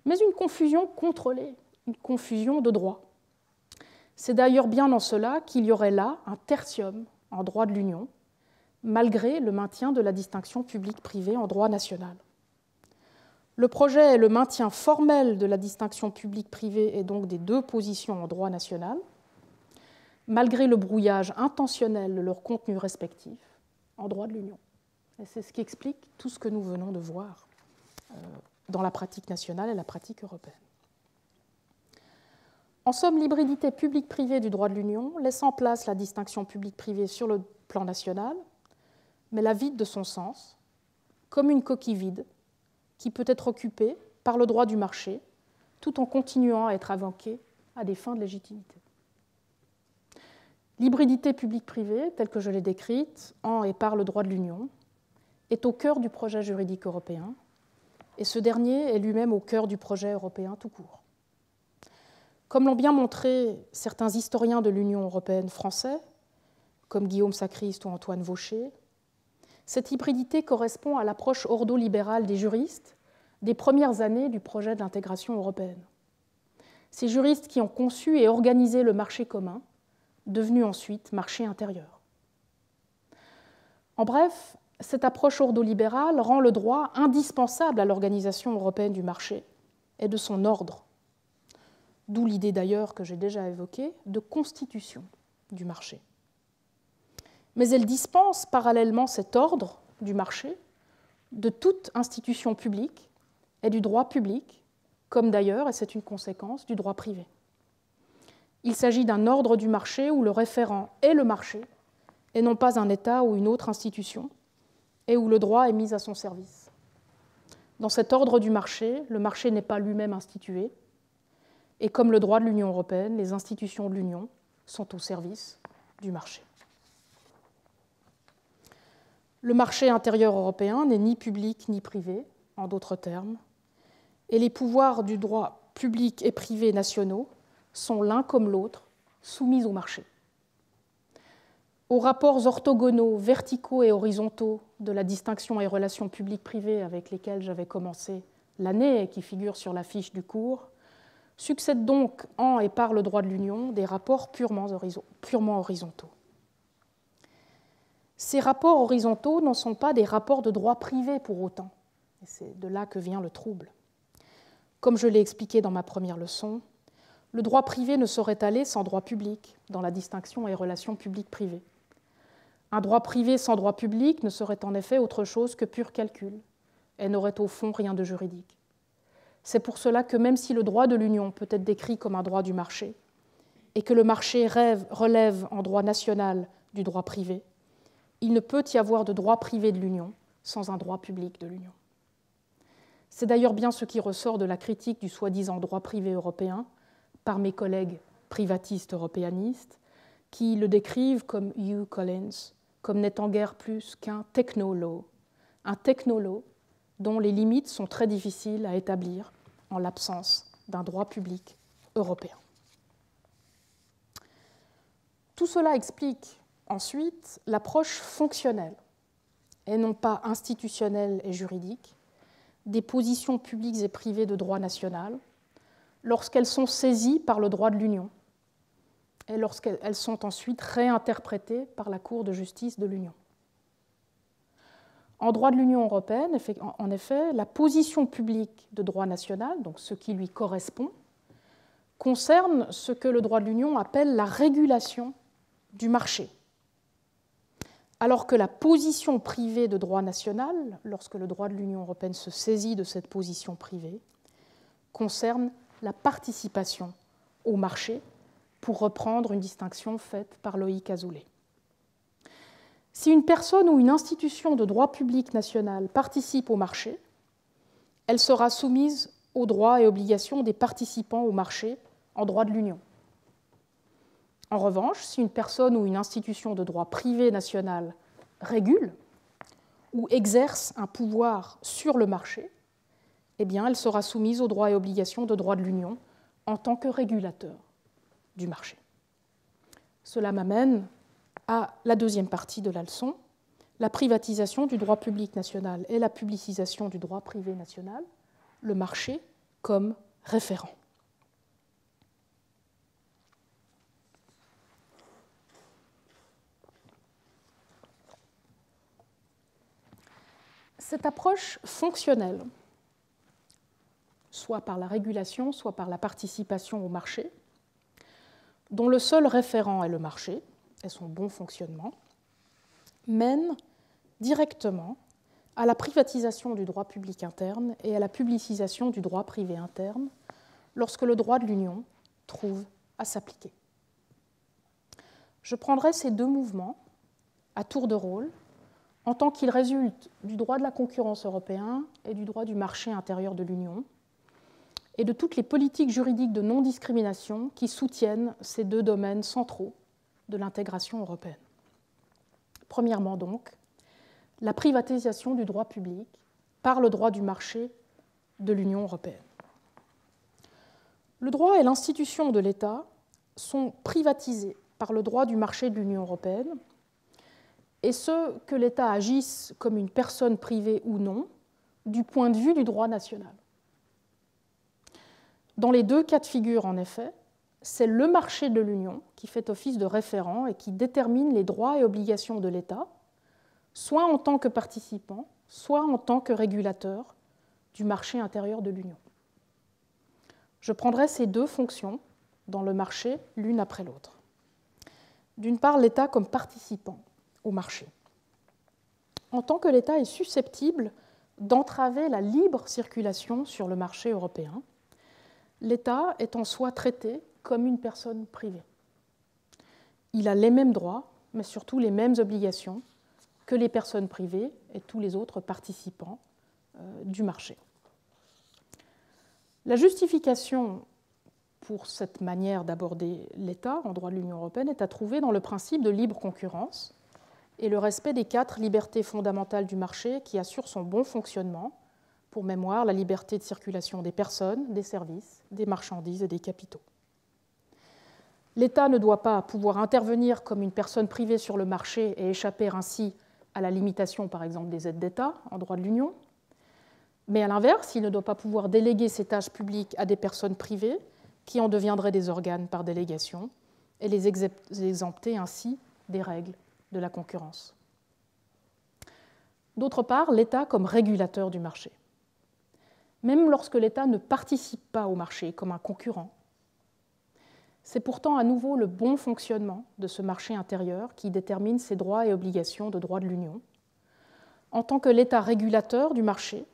[SPEAKER 1] mais une confusion contrôlée, une confusion de droit. C'est d'ailleurs bien en cela qu'il y aurait là un tertium en droit de l'Union, malgré le maintien de la distinction publique-privée en droit national. Le projet est le maintien formel de la distinction publique-privée et donc des deux positions en droit national, malgré le brouillage intentionnel de leurs contenus respectifs en droit de l'Union. Et c'est ce qui explique tout ce que nous venons de voir dans la pratique nationale et la pratique européenne. En somme, l'hybridité publique-privée du droit de l'Union laisse en place la distinction publique-privée sur le plan national, mais la vide de son sens, comme une coquille vide qui peut être occupée par le droit du marché, tout en continuant à être invoquée à des fins de légitimité. L'hybridité publique-privée, telle que je l'ai décrite, en et par le droit de l'Union, est au cœur du projet juridique européen, et ce dernier est lui-même au cœur du projet européen tout court. Comme l'ont bien montré certains historiens de l'Union européenne français, comme Guillaume Sacriste ou Antoine Vaucher, cette hybridité correspond à l'approche ordolibérale des juristes des premières années du projet de l'intégration européenne. Ces juristes qui ont conçu et organisé le marché commun, devenu ensuite marché intérieur. En bref, cette approche ordolibérale rend le droit indispensable à l'organisation européenne du marché et de son ordre, d'où l'idée d'ailleurs que j'ai déjà évoquée de constitution du marché. Mais elle dispense parallèlement cet ordre du marché de toute institution publique et du droit public, comme d'ailleurs, et c'est une conséquence, du droit privé. Il s'agit d'un ordre du marché où le référent est le marché et non pas un État ou une autre institution, et où le droit est mis à son service. Dans cet ordre du marché, le marché n'est pas lui-même institué, et comme le droit de l'Union européenne, les institutions de l'Union sont au service du marché. Le marché intérieur européen n'est ni public ni privé, en d'autres termes, et les pouvoirs du droit public et privé nationaux sont l'un comme l'autre soumis au marché. Aux rapports orthogonaux, verticaux et horizontaux de la distinction et relations publiques-privées avec lesquels j'avais commencé l'année et qui figurent sur la fiche du cours, succèdent donc en et par le droit de l'Union des rapports purement horizontaux. Ces rapports horizontaux ne sont pas des rapports de droit privé pour autant, et c'est de là que vient le trouble. Comme je l'ai expliqué dans ma première leçon, le droit privé ne saurait aller sans droit public dans la distinction et relations publiques-privées. Un droit privé sans droit public ne serait en effet autre chose que pur calcul et n'aurait au fond rien de juridique. C'est pour cela que même si le droit de l'Union peut être décrit comme un droit du marché et que le marché relève en droit national du droit privé, il ne peut y avoir de droit privé de l'Union sans un droit public de l'Union. C'est d'ailleurs bien ce qui ressort de la critique du soi-disant droit privé européen par mes collègues privatistes européanistes qui le décrivent comme Hugh Collins, comme n'étant guère plus qu'un techno-law, un techno-law dont les limites sont très difficiles à établir en l'absence d'un droit public européen. Tout cela explique ensuite l'approche fonctionnelle, et non pas institutionnelle et juridique, des positions publiques et privées de droit national lorsqu'elles sont saisies par le droit de l'Union et lorsqu'elles sont ensuite réinterprétées par la Cour de justice de l'Union. En droit de l'Union européenne, en effet, la position publique de droit national, donc ce qui lui correspond, concerne ce que le droit de l'Union appelle la régulation du marché, alors que la position privée de droit national, lorsque le droit de l'Union européenne se saisit de cette position privée, concerne la participation au marché, pour reprendre une distinction faite par Loïc Azoulay. Si une personne ou une institution de droit public national participe au marché, elle sera soumise aux droits et obligations des participants au marché en droit de l'Union. En revanche, si une personne ou une institution de droit privé national régule ou exerce un pouvoir sur le marché, eh bien, elle sera soumise aux droits et obligations de droit de l'Union en tant que régulateur du marché. Cela m'amène à la deuxième partie de la leçon, la privatisation du droit public national et la publicisation du droit privé national, le marché comme référent. Cette approche fonctionnelle, soit par la régulation, soit par la participation au marché, dont le seul référent est le marché et son bon fonctionnement, mène directement à la privatisation du droit public interne et à la publicisation du droit privé interne lorsque le droit de l'Union trouve à s'appliquer. Je prendrai ces deux mouvements à tour de rôle en tant qu'ils résultent du droit de la concurrence européen et du droit du marché intérieur de l'Union et de toutes les politiques juridiques de non-discrimination qui soutiennent ces deux domaines centraux de l'intégration européenne. Premièrement donc, la privatisation du droit public par le droit du marché de l'Union européenne. Le droit et l'institution de l'État sont privatisés par le droit du marché de l'Union européenne, et ce, que l'État agisse comme une personne privée ou non, du point de vue du droit national. Dans les deux cas de figure, en effet, c'est le marché de l'Union qui fait office de référent et qui détermine les droits et obligations de l'État, soit en tant que participant, soit en tant que régulateur du marché intérieur de l'Union. Je prendrai ces deux fonctions dans le marché l'une après l'autre. D'une part, l'État comme participant au marché. En tant que l'État est susceptible d'entraver la libre circulation sur le marché européen, l'État est en soi traité comme une personne privée. Il a les mêmes droits, mais surtout les mêmes obligations que les personnes privées et tous les autres participants du marché. La justification pour cette manière d'aborder l'État en droit de l'Union européenne est à trouver dans le principe de libre concurrence et le respect des 4 libertés fondamentales du marché qui assurent son bon fonctionnement. Pour mémoire, la liberté de circulation des personnes, des services, des marchandises et des capitaux. L'État ne doit pas pouvoir intervenir comme une personne privée sur le marché et échapper ainsi à la limitation, par exemple, des aides d'État en droit de l'Union. Mais à l'inverse, il ne doit pas pouvoir déléguer ses tâches publiques à des personnes privées qui en deviendraient des organes par délégation et les exempter ainsi des règles de la concurrence. D'autre part, l'État comme régulateur du marché. Même lorsque l'État ne participe pas au marché comme un concurrent, c'est pourtant à nouveau le bon fonctionnement de ce marché intérieur qui détermine ses droits et obligations de droit de l'Union, en tant que l'État régulateur du marché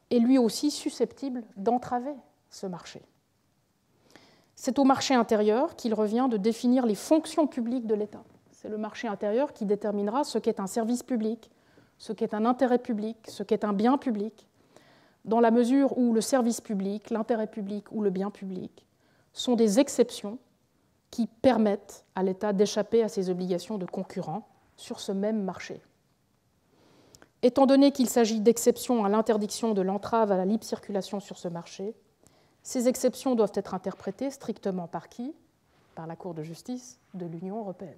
[SPEAKER 1] est lui aussi susceptible d'entraver ce marché. C'est au marché intérieur qu'il revient de définir les fonctions publiques de l'État. C'est le marché intérieur qui déterminera ce qu'est un service public, ce qu'est un intérêt public, ce qu'est un bien public, dans la mesure où le service public, l'intérêt public ou le bien public sont des exceptions qui permettent à l'État d'échapper à ses obligations de concurrent sur ce même marché. Étant donné qu'il s'agit d'exceptions à l'interdiction de l'entrave à la libre circulation sur ce marché, ces exceptions doivent être interprétées strictement par qui ? Par la Cour de justice de l'Union européenne.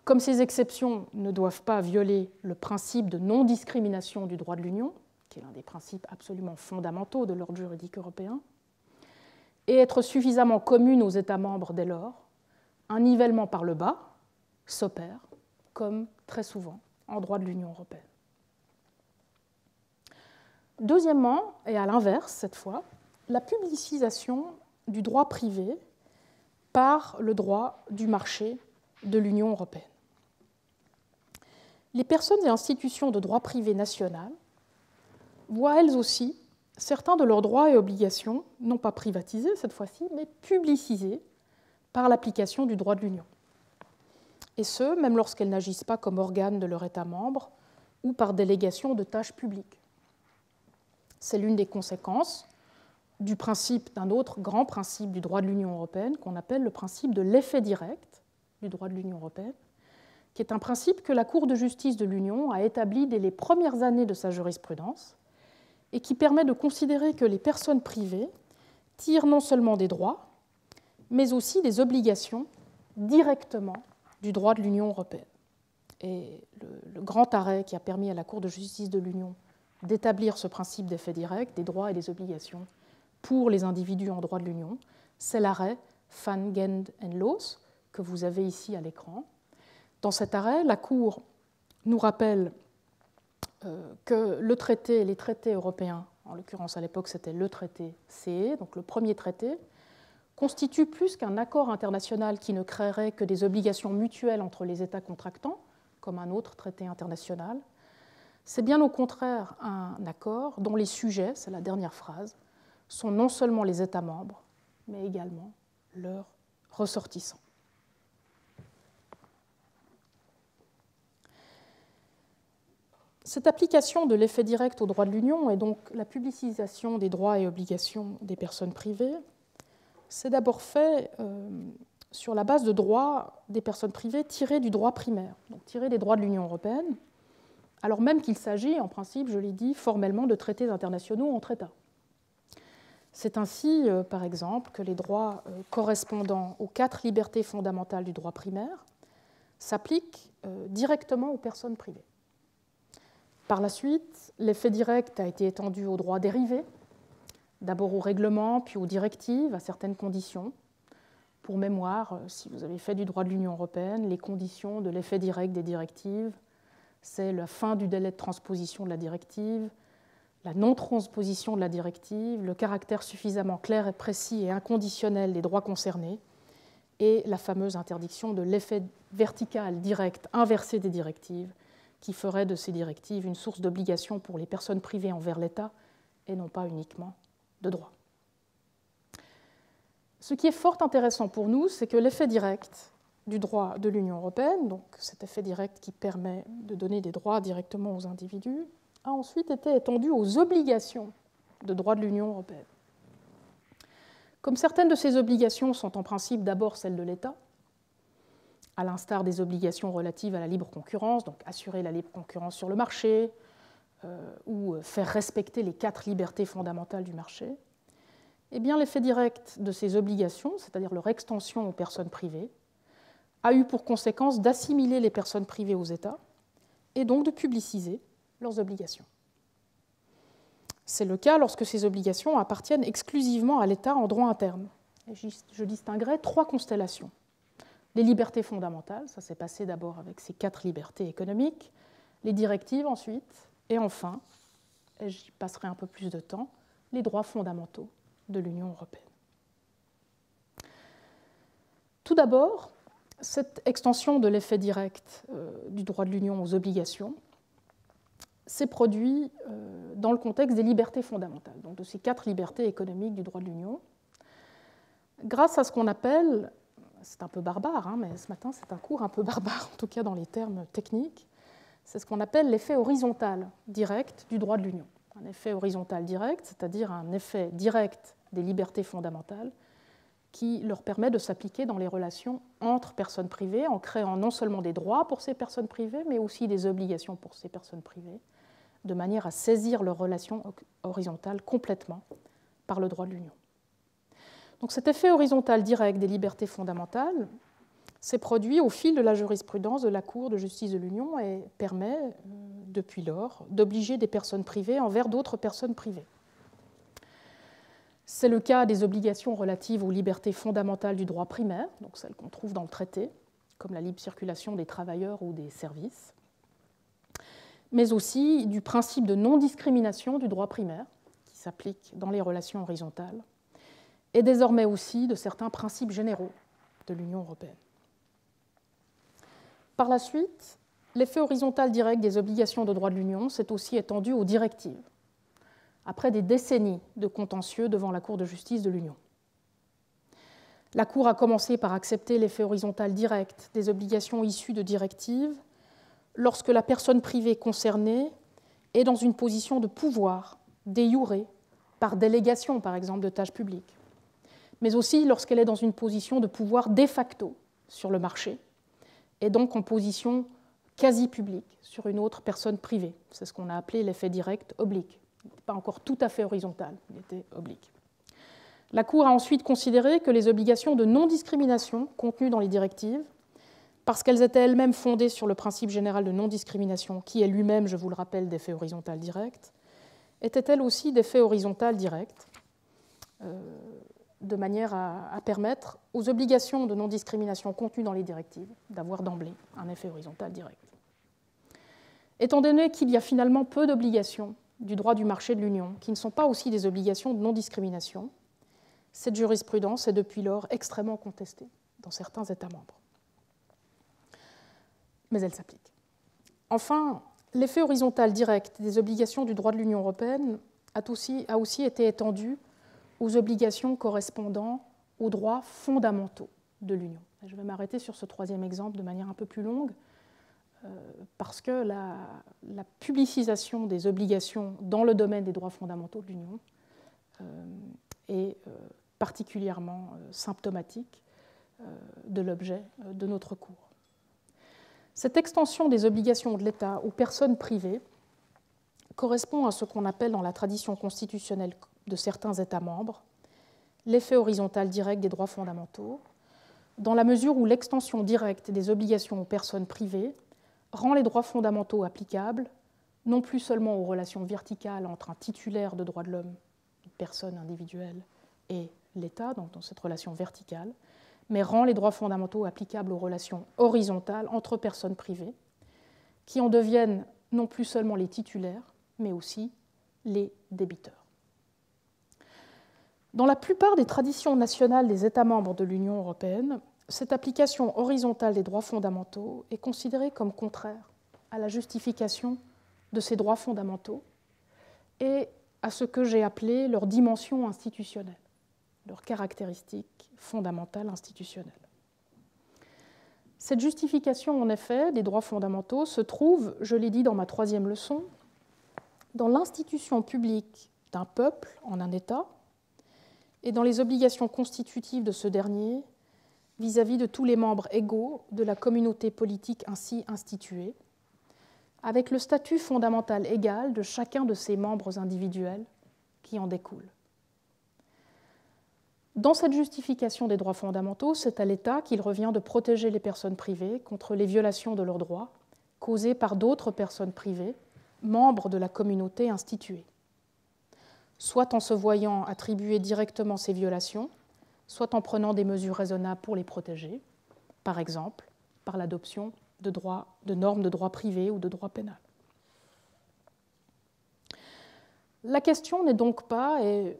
[SPEAKER 1] Comme ces exceptions ne doivent pas violer le principe de non-discrimination du droit de l'Union, qui est l'un des principes absolument fondamentaux de l'ordre juridique européen, et être suffisamment communes aux États membres dès lors, un nivellement par le bas s'opère, comme très souvent en droit de l'Union européenne. Deuxièmement, et à l'inverse cette fois, la publicisation du droit privé par le droit du marché de l'Union européenne. Les personnes et institutions de droit privé national voient elles aussi certains de leurs droits et obligations, non pas privatisés cette fois-ci, mais publicisés par l'application du droit de l'Union. Et ce, même lorsqu'elles n'agissent pas comme organes de leur État membre ou par délégation de tâches publiques. C'est l'une des conséquences du principe, d'un autre grand principe du droit de l'Union européenne, qu'on appelle le principe de l'effet direct du droit de l'Union européenne, qui est un principe que la Cour de justice de l'Union a établi dès les premières années de sa jurisprudence, et qui permet de considérer que les personnes privées tirent non seulement des droits, mais aussi des obligations directement du droit de l'Union européenne. Et le grand arrêt qui a permis à la Cour de justice de l'Union d'établir ce principe d'effet direct des droits et des obligations pour les individus en droit de l'Union, c'est l'arrêt Van Gendh and Loos, que vous avez ici à l'écran. Dans cet arrêt, la Cour nous rappelle que le traité, les traités européens, en l'occurrence à l'époque c'était le traité CE, donc le premier traité, constitue plus qu'un accord international qui ne créerait que des obligations mutuelles entre les États contractants, comme un autre traité international. C'est bien au contraire un accord dont les sujets, c'est la dernière phrase, sont non seulement les États membres, mais également leurs ressortissants. Cette application de l'effet direct au droit de l'Union et donc la publicisation des droits et obligations des personnes privées, c'est d'abord fait sur la base de droits des personnes privées tirés du droit primaire, donc tirés des droits de l'Union européenne, alors même qu'il s'agit, en principe, je l'ai dit, formellement de traités internationaux entre États. C'est ainsi, par exemple, que les droits correspondant aux 4 libertés fondamentales du droit primaire s'appliquent directement aux personnes privées. Par la suite, l'effet direct a été étendu aux droits dérivés, d'abord aux règlements, puis aux directives, à certaines conditions. Pour mémoire, si vous avez fait du droit de l'Union européenne, les conditions de l'effet direct des directives, c'est la fin du délai de transposition de la directive, la non-transposition de la directive, le caractère suffisamment clair et précis et inconditionnel des droits concernés, et la fameuse interdiction de l'effet vertical direct inversé des directives, qui ferait de ces directives une source d'obligation pour les personnes privées envers l'État et non pas uniquement de droit. Ce qui est fort intéressant pour nous, c'est que l'effet direct du droit de l'Union européenne, donc cet effet direct qui permet de donner des droits directement aux individus, a ensuite été étendu aux obligations de droit de l'Union européenne. Comme certaines de ces obligations sont en principe d'abord celles de l'État, à l'instar des obligations relatives à la libre concurrence, donc assurer la libre concurrence sur le marché ou faire respecter les 4 libertés fondamentales du marché, eh bien l'effet direct de ces obligations, c'est-à-dire leur extension aux personnes privées, a eu pour conséquence d'assimiler les personnes privées aux États et donc de publiciser leurs obligations. C'est le cas lorsque ces obligations appartiennent exclusivement à l'État en droit interne. Et je distinguerai 3 constellations. Les libertés fondamentales, ça s'est passé d'abord avec ces 4 libertés économiques, les directives ensuite, et enfin, et j'y passerai un peu plus de temps, les droits fondamentaux de l'Union européenne. Tout d'abord, cette extension de l'effet direct du droit de l'Union aux obligations s'est produite dans le contexte des libertés fondamentales, donc de ces 4 libertés économiques du droit de l'Union, grâce à ce qu'on appelle, c'est un peu barbare, mais ce matin c'est un cours un peu barbare, en tout cas dans les termes techniques, c'est ce qu'on appelle l'effet horizontal direct du droit de l'Union. Un effet horizontal direct, c'est-à-dire un effet direct des libertés fondamentales qui leur permet de s'appliquer dans les relations entre personnes privées en créant non seulement des droits pour ces personnes privées, mais aussi des obligations pour ces personnes privées, de manière à saisir leurs relations horizontales complètement par le droit de l'Union. Donc cet effet horizontal direct des libertés fondamentales s'est produit au fil de la jurisprudence de la Cour de justice de l'Union et permet, depuis lors, d'obliger des personnes privées envers d'autres personnes privées. C'est le cas des obligations relatives aux libertés fondamentales du droit primaire, donc celles qu'on trouve dans le traité, comme la libre circulation des travailleurs ou des services, mais aussi du principe de non-discrimination du droit primaire, qui s'applique dans les relations horizontales, et désormais aussi de certains principes généraux de l'Union européenne. Par la suite, l'effet horizontal direct des obligations de droit de l'Union s'est aussi étendu aux directives, après des décennies de contentieux devant la Cour de justice de l'Union. La Cour a commencé par accepter l'effet horizontal direct des obligations issues de directives lorsque la personne privée concernée est dans une position de pouvoir, de jure, par délégation par exemple de tâches publiques, mais aussi lorsqu'elle est dans une position de pouvoir de facto sur le marché, et donc en position quasi publique sur une autre personne privée. C'est ce qu'on a appelé l'effet direct oblique Pas encore tout à fait horizontal, il était oblique. La Cour a ensuite considéré que les obligations de non-discrimination contenues dans les directives, parce qu'elles étaient elles-mêmes fondées sur le principe général de non-discrimination, qui est lui-même, je vous le rappelle, d'effet horizontal direct, étaient elles aussi d'effet horizontal direct, de manière à permettre aux obligations de non-discrimination contenues dans les directives d'avoir d'emblée un effet horizontal direct. Étant donné qu'il y a finalement peu d'obligations du droit du marché de l'Union qui ne sont pas aussi des obligations de non-discrimination, cette jurisprudence est depuis lors extrêmement contestée dans certains États membres. Mais elle s'applique. Enfin, l'effet horizontal direct des obligations du droit de l'Union européenne a aussi été étendu aux obligations correspondant aux droits fondamentaux de l'Union. Je vais m'arrêter sur ce troisième exemple de manière un peu plus longue, parce que la publicisation des obligations dans le domaine des droits fondamentaux de l'Union est particulièrement symptomatique de l'objet de notre cours. Cette extension des obligations de l'État aux personnes privées correspond à ce qu'on appelle dans la tradition constitutionnelle de certains États membres l'effet horizontal direct des droits fondamentaux, dans la mesure où l'extension directe des obligations aux personnes privées rend les droits fondamentaux applicables non plus seulement aux relations verticales entre un titulaire de droits de l'homme, une personne individuelle, et l'État, donc dans cette relation verticale, mais rend les droits fondamentaux applicables aux relations horizontales entre personnes privées, qui en deviennent non plus seulement les titulaires, mais aussi les débiteurs. Dans la plupart des traditions nationales des États membres de l'Union européenne, cette application horizontale des droits fondamentaux est considérée comme contraire à la justification de ces droits fondamentaux et à ce que j'ai appelé leur dimension institutionnelle, leur caractéristique fondamentale institutionnelle. Cette justification, en effet, des droits fondamentaux se trouve, je l'ai dit dans ma troisième leçon, dans l'institution publique d'un peuple en un État et dans les obligations constitutives de ce dernier vis-à-vis de tous les membres égaux de la communauté politique ainsi instituée, avec le statut fondamental égal de chacun de ses membres individuels qui en découle. Dans cette justification des droits fondamentaux, c'est à l'État qu'il revient de protéger les personnes privées contre les violations de leurs droits causées par d'autres personnes privées, membres de la communauté instituée, soit en se voyant attribuer directement ces violations, soit en prenant des mesures raisonnables pour les protéger, par exemple par l'adoption de normes de droit privé ou de droit pénal. La question n'est donc pas, et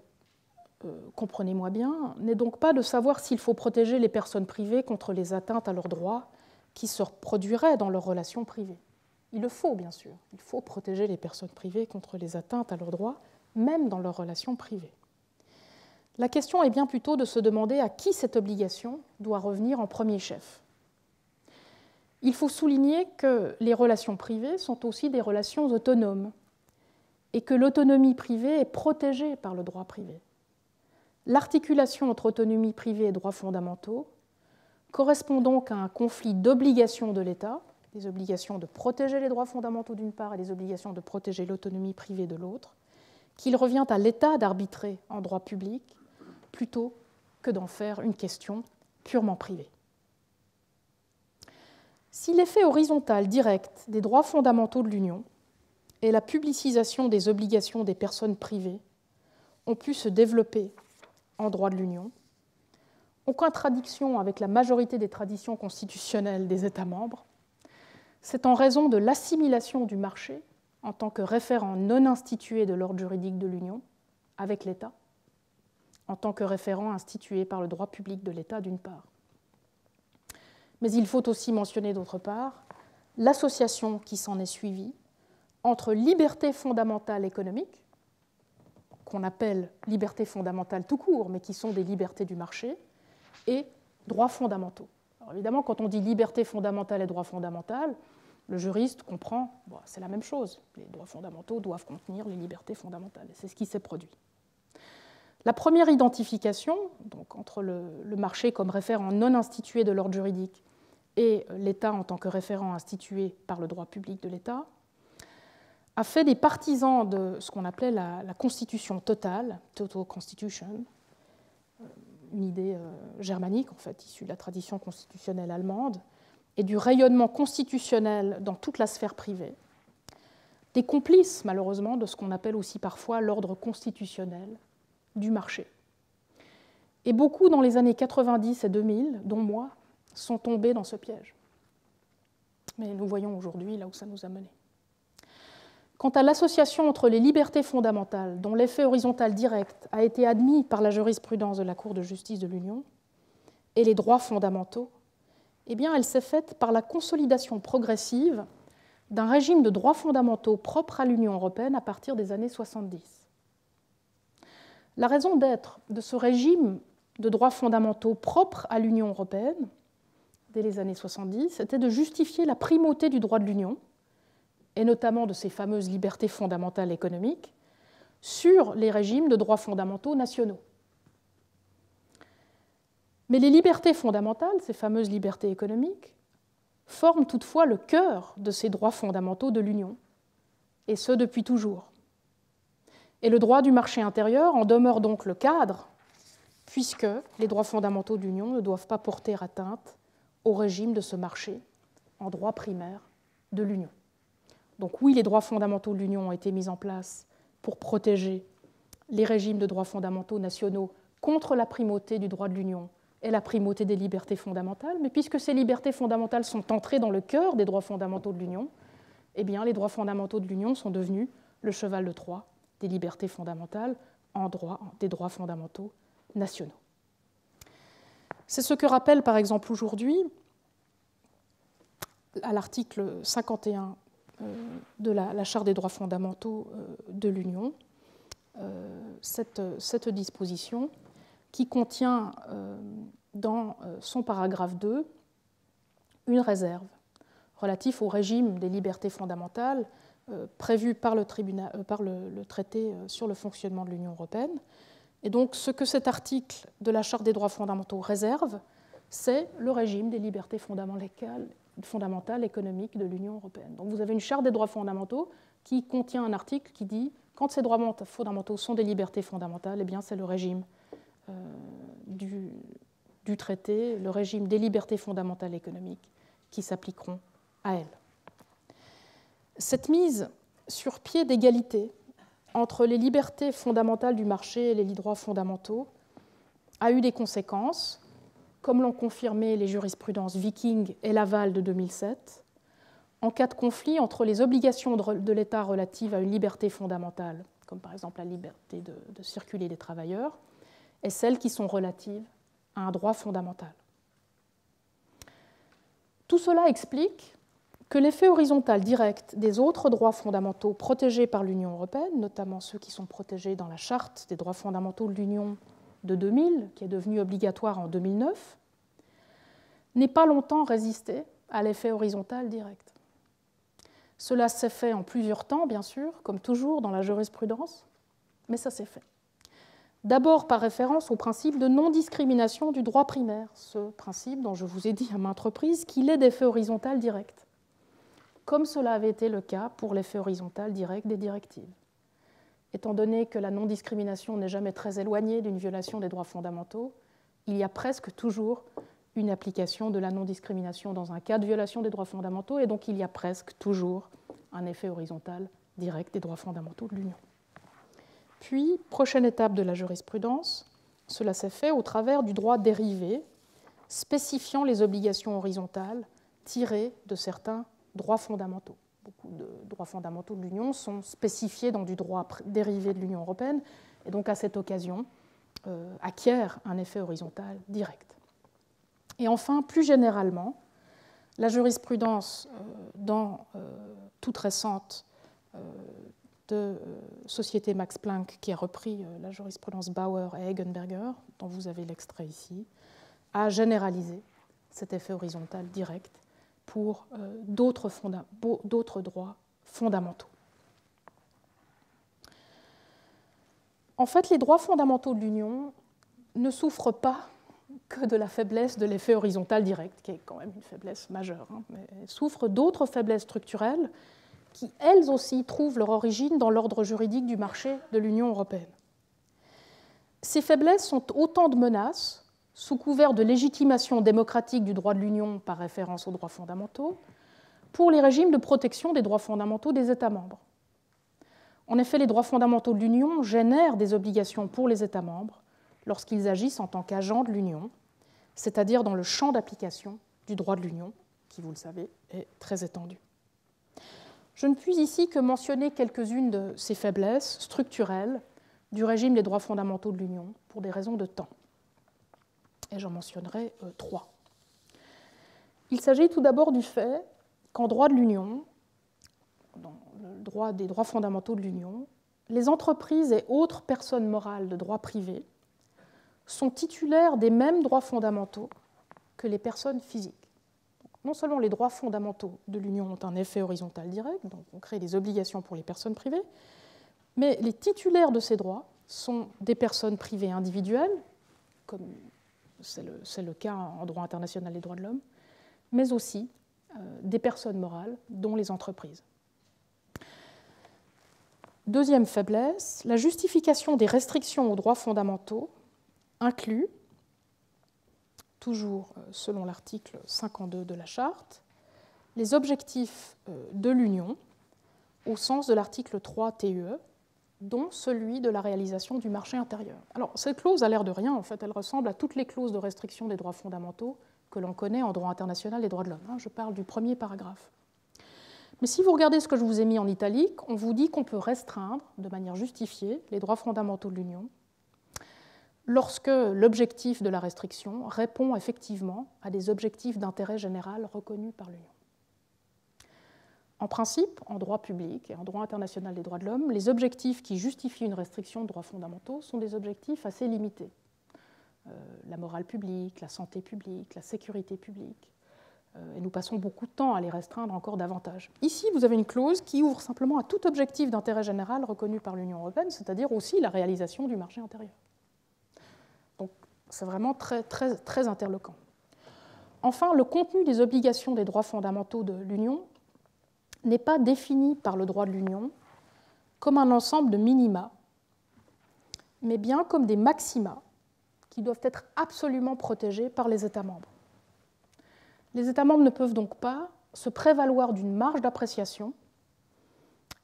[SPEAKER 1] comprenez-moi bien, n'est donc pas de savoir s'il faut protéger les personnes privées contre les atteintes à leurs droits qui se produiraient dans leurs relations privées. Il le faut, bien sûr. Il faut protéger les personnes privées contre les atteintes à leurs droits, même dans leurs relations privées. La question est bien plutôt de se demander à qui cette obligation doit revenir en premier chef. Il faut souligner que les relations privées sont aussi des relations autonomes et que l'autonomie privée est protégée par le droit privé. L'articulation entre autonomie privée et droits fondamentaux correspond donc à un conflit d'obligations de l'État, des obligations de protéger les droits fondamentaux d'une part et des obligations de protéger l'autonomie privée de l'autre, qu'il revient à l'État d'arbitrer en droit public plutôt que d'en faire une question purement privée. Si l'effet horizontal direct des droits fondamentaux de l'Union et la publicisation des obligations des personnes privées ont pu se développer en droit de l'Union, en contradiction avec la majorité des traditions constitutionnelles des États membres, c'est en raison de l'assimilation du marché en tant que référent non institué de l'ordre juridique de l'Union avec l'État, en tant que référent institué par le droit public de l'État d'une part. Mais il faut aussi mentionner d'autre part l'association qui s'en est suivie entre liberté fondamentale économique, qu'on appelle liberté fondamentale tout court, mais qui sont des libertés du marché, et droits fondamentaux. Alors évidemment, quand on dit liberté fondamentale et droits fondamentaux, le juriste comprend, bon, c'est la même chose. Les droits fondamentaux doivent contenir les libertés fondamentales. Et c'est ce qui s'est produit. La première identification, donc entre le marché comme référent non institué de l'ordre juridique et l'État en tant que référent institué par le droit public de l'État, a fait des partisans de ce qu'on appelait la constitution totale, Total Constitution, une idée germanique, en fait, issue de la tradition constitutionnelle allemande, et du rayonnement constitutionnel dans toute la sphère privée, des complices, malheureusement, de ce qu'on appelle aussi parfois l'ordre constitutionnel du marché. Et beaucoup, dans les années 90 et 2000, dont moi, sont tombés dans ce piège. Mais nous voyons aujourd'hui là où ça nous a menés. Quant à l'association entre les libertés fondamentales, dont l'effet horizontal direct a été admis par la jurisprudence de la Cour de justice de l'Union, et les droits fondamentaux, eh bien, elle s'est faite par la consolidation progressive d'un régime de droits fondamentaux propre à l'Union européenne à partir des années 70. La raison d'être de ce régime de droits fondamentaux propre à l'Union européenne, dès les années 70, était de justifier la primauté du droit de l'Union, et notamment de ces fameuses libertés fondamentales économiques, sur les régimes de droits fondamentaux nationaux. Mais les libertés fondamentales, ces fameuses libertés économiques, forment toutefois le cœur de ces droits fondamentaux de l'Union, et ce depuis toujours. Et le droit du marché intérieur en demeure donc le cadre, puisque les droits fondamentaux de l'Union ne doivent pas porter atteinte au régime de ce marché en droit primaire de l'Union. Donc oui, les droits fondamentaux de l'Union ont été mis en place pour protéger les régimes de droits fondamentaux nationaux contre la primauté du droit de l'Union et la primauté des libertés fondamentales, mais puisque ces libertés fondamentales sont entrées dans le cœur des droits fondamentaux de l'Union, eh bien, les droits fondamentaux de l'Union sont devenus le cheval de Troie des libertés fondamentales en droit des droits fondamentaux nationaux. C'est ce que rappelle par exemple aujourd'hui, à l'article 51 de la Charte des droits fondamentaux de l'Union, cette disposition qui contient dans son paragraphe 2 une réserve relative au régime des libertés fondamentales prévu par le traité sur le fonctionnement de l'Union européenne. Et donc ce que cet article de la Charte des droits fondamentaux réserve, c'est le régime des libertés fondamentales économiques de l'Union européenne. Donc vous avez une Charte des droits fondamentaux qui contient un article qui dit quand ces droits fondamentaux sont des libertés fondamentales, eh bien c'est le régime du traité, le régime des libertés fondamentales économiques qui s'appliqueront à elles. Cette mise sur pied d'égalité entre les libertés fondamentales du marché et les droits fondamentaux a eu des conséquences, comme l'ont confirmé les jurisprudences Viking et Laval de 2007, en cas de conflit entre les obligations de l'État relatives à une liberté fondamentale, comme par exemple la liberté de circuler des travailleurs, et celles qui sont relatives à un droit fondamental. Tout cela explique que l'effet horizontal direct des autres droits fondamentaux protégés par l'Union européenne, notamment ceux qui sont protégés dans la Charte des droits fondamentaux de l'Union de 2000, qui est devenue obligatoire en 2009, n'ait pas longtemps résisté à l'effet horizontal direct. Cela s'est fait en plusieurs temps, bien sûr, comme toujours dans la jurisprudence, mais ça s'est fait. D'abord par référence au principe de non-discrimination du droit primaire, ce principe dont je vous ai dit à maintes reprises qu'il est d'effet horizontal direct, comme cela avait été le cas pour l'effet horizontal direct des directives. Étant donné que la non-discrimination n'est jamais très éloignée d'une violation des droits fondamentaux, il y a presque toujours une application de la non-discrimination dans un cas de violation des droits fondamentaux, et donc il y a presque toujours un effet horizontal direct des droits fondamentaux de l'Union. Puis, prochaine étape de la jurisprudence, cela s'est fait au travers du droit dérivé, spécifiant les obligations horizontales tirées de certains droits fondamentaux. Beaucoup de droits fondamentaux de l'Union sont spécifiés dans du droit dérivé de l'Union européenne, et donc à cette occasion acquièrent un effet horizontal direct. Et enfin, plus généralement, la jurisprudence toute récente de Société Max Planck, qui a repris la jurisprudence Bauer et Egenberger, dont vous avez l'extrait ici, a généralisé cet effet horizontal direct pour d'autres droits fondamentaux. En fait, les droits fondamentaux de l'Union ne souffrent pas que de la faiblesse de l'effet horizontal direct, qui est quand même une faiblesse majeure, mais souffrent d'autres faiblesses structurelles qui, elles aussi, trouvent leur origine dans l'ordre juridique du marché de l'Union européenne. Ces faiblesses sont autant de menaces, sous couvert de légitimation démocratique du droit de l'Union par référence aux droits fondamentaux, pour les régimes de protection des droits fondamentaux des États membres. En effet, les droits fondamentaux de l'Union génèrent des obligations pour les États membres lorsqu'ils agissent en tant qu'agents de l'Union, c'est-à-dire dans le champ d'application du droit de l'Union, qui, vous le savez, est très étendu. Je ne puis ici que mentionner quelques-unes de ces faiblesses structurelles du régime des droits fondamentaux de l'Union pour des raisons de temps. Et j'en mentionnerai 3. Il s'agit tout d'abord du fait qu'en droit de l'Union, dans le droit des droits fondamentaux de l'Union, les entreprises et autres personnes morales de droit privé sont titulaires des mêmes droits fondamentaux que les personnes physiques. Donc, non seulement les droits fondamentaux de l'Union ont un effet horizontal direct, donc on crée des obligations pour les personnes privées, mais les titulaires de ces droits sont des personnes privées individuelles, comme c'est le cas en droit international des droits de l'homme, mais aussi des personnes morales, dont les entreprises. Deuxième faiblesse, la justification des restrictions aux droits fondamentaux inclut, toujours selon l'article 52 de la Charte, les objectifs de l'Union au sens de l'article 3 TUE, dont celui de la réalisation du marché intérieur. Alors, cette clause a l'air de rien, en fait, elle ressemble à toutes les clauses de restriction des droits fondamentaux que l'on connaît en droit international des droits de l'homme. Je parle du premier paragraphe. Mais si vous regardez ce que je vous ai mis en italique, on vous dit qu'on peut restreindre de manière justifiée les droits fondamentaux de l'Union lorsque l'objectif de la restriction répond effectivement à des objectifs d'intérêt général reconnus par l'Union. En principe, en droit public et en droit international des droits de l'homme, les objectifs qui justifient une restriction de droits fondamentaux sont des objectifs assez limités. La morale publique, la santé publique, la sécurité publique. Et nous passons beaucoup de temps à les restreindre encore davantage. Ici, vous avez une clause qui ouvre simplement à tout objectif d'intérêt général reconnu par l'Union européenne, c'est-à-dire aussi la réalisation du marché intérieur. Donc, c'est vraiment très, très, très interloquant. Enfin, le contenu des obligations des droits fondamentaux de l'Union n'est pas défini par le droit de l'Union comme un ensemble de minima, mais bien comme des maxima qui doivent être absolument protégés par les États membres. Les États membres ne peuvent donc pas se prévaloir d'une marge d'appréciation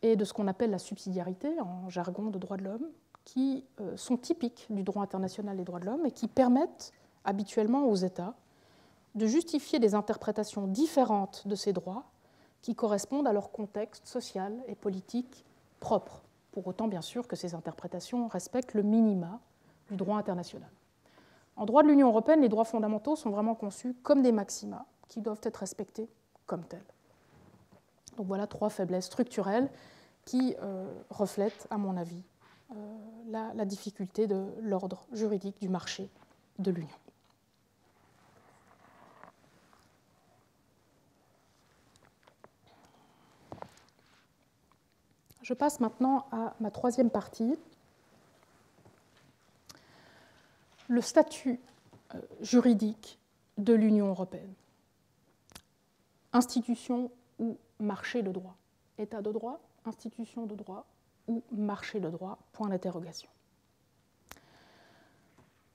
[SPEAKER 1] et de ce qu'on appelle la subsidiarité en jargon de droit de l'homme, qui sont typiques du droit international des droits de l'homme et qui permettent habituellement aux États de justifier des interprétations différentes de ces droits qui correspondent à leur contexte social et politique propre, pour autant bien sûr que ces interprétations respectent le minima du droit international. En droit de l'Union européenne, les droits fondamentaux sont vraiment conçus comme des maxima qui doivent être respectés comme tels. Donc voilà 3 faiblesses structurelles qui reflètent, à mon avis, la difficulté de l'ordre juridique du marché de l'Union. Je passe maintenant à ma 3e partie, le statut juridique de l'Union européenne. Institution ou marché de droit. État de droit, institution de droit ou marché de droit, point d'interrogation.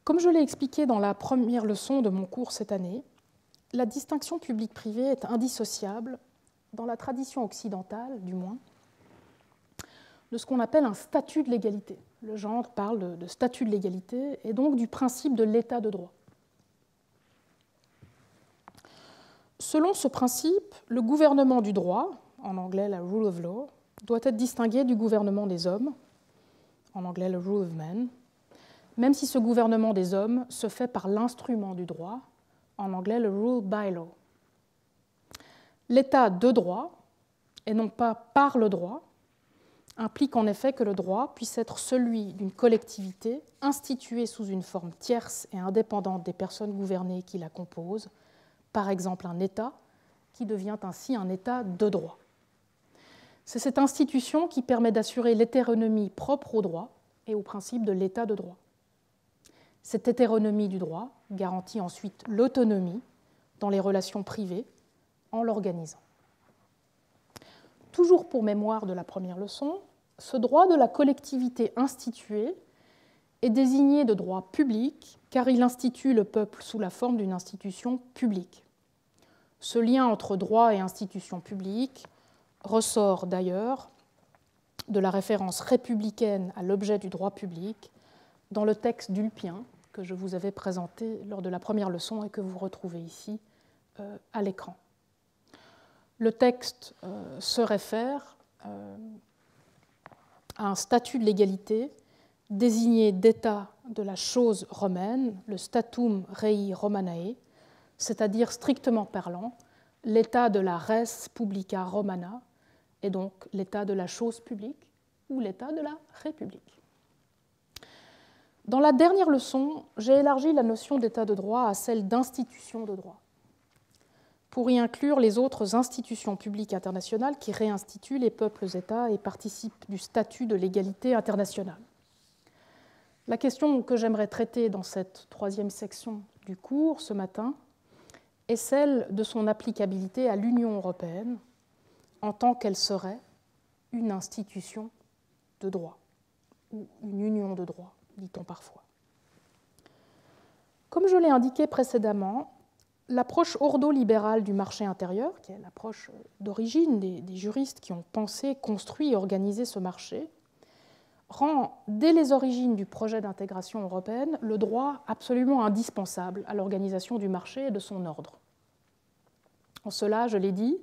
[SPEAKER 1] Comme je l'ai expliqué dans la première leçon de mon cours cette année, la distinction publique-privée est indissociable, dans la tradition occidentale du moins, de ce qu'on appelle un statut de l'égalité. Le genre parle de statut de l'égalité et donc du principe de l'état de droit. Selon ce principe, le gouvernement du droit, en anglais la rule of law, doit être distingué du gouvernement des hommes, en anglais le rule of men, même si ce gouvernement des hommes se fait par l'instrument du droit, en anglais le rule by law. L'état de droit, et non pas par le droit, implique en effet que le droit puisse être celui d'une collectivité instituée sous une forme tierce et indépendante des personnes gouvernées qui la composent, par exemple un État, qui devient ainsi un État de droit. C'est cette institution qui permet d'assurer l'hétéronomie propre au droit et au principe de l'État de droit. Cette hétéronomie du droit garantit ensuite l'autonomie dans les relations privées en l'organisant. toujours pour mémoire de la première leçon, ce droit de la collectivité instituée est désigné de droit public car il institue le peuple sous la forme d'une institution publique. Ce lien entre droit et institution publique ressort d'ailleurs de la référence républicaine à l'objet du droit public dans le texte d'Ulpien que je vous avais présenté lors de la première leçon et que vous retrouvez ici à l'écran. Le texte se réfère à un statut de légalité désigné d'état de la chose romaine, le statum rei Romanae, c'est-à-dire strictement parlant, l'état de la res publica romana, et donc l'état de la chose publique ou l'état de la république. Dans la dernière leçon, j'ai élargi la notion d'état de droit à celle d'institution de droit, pour y inclure les autres institutions publiques internationales qui réinstituent les peuples-États et participent du statut de l'égalité internationale. La question que j'aimerais traiter dans cette troisième section du cours ce matin est celle de son applicabilité à l'Union européenne en tant qu'elle serait une institution de droit, ou une union de droit, dit-on parfois. Comme je l'ai indiqué précédemment, l'approche ordolibérale du marché intérieur, qui est l'approche d'origine des juristes qui ont pensé, construit et organisé ce marché, rend dès les origines du projet d'intégration européenne le droit absolument indispensable à l'organisation du marché et de son ordre. En cela, je l'ai dit,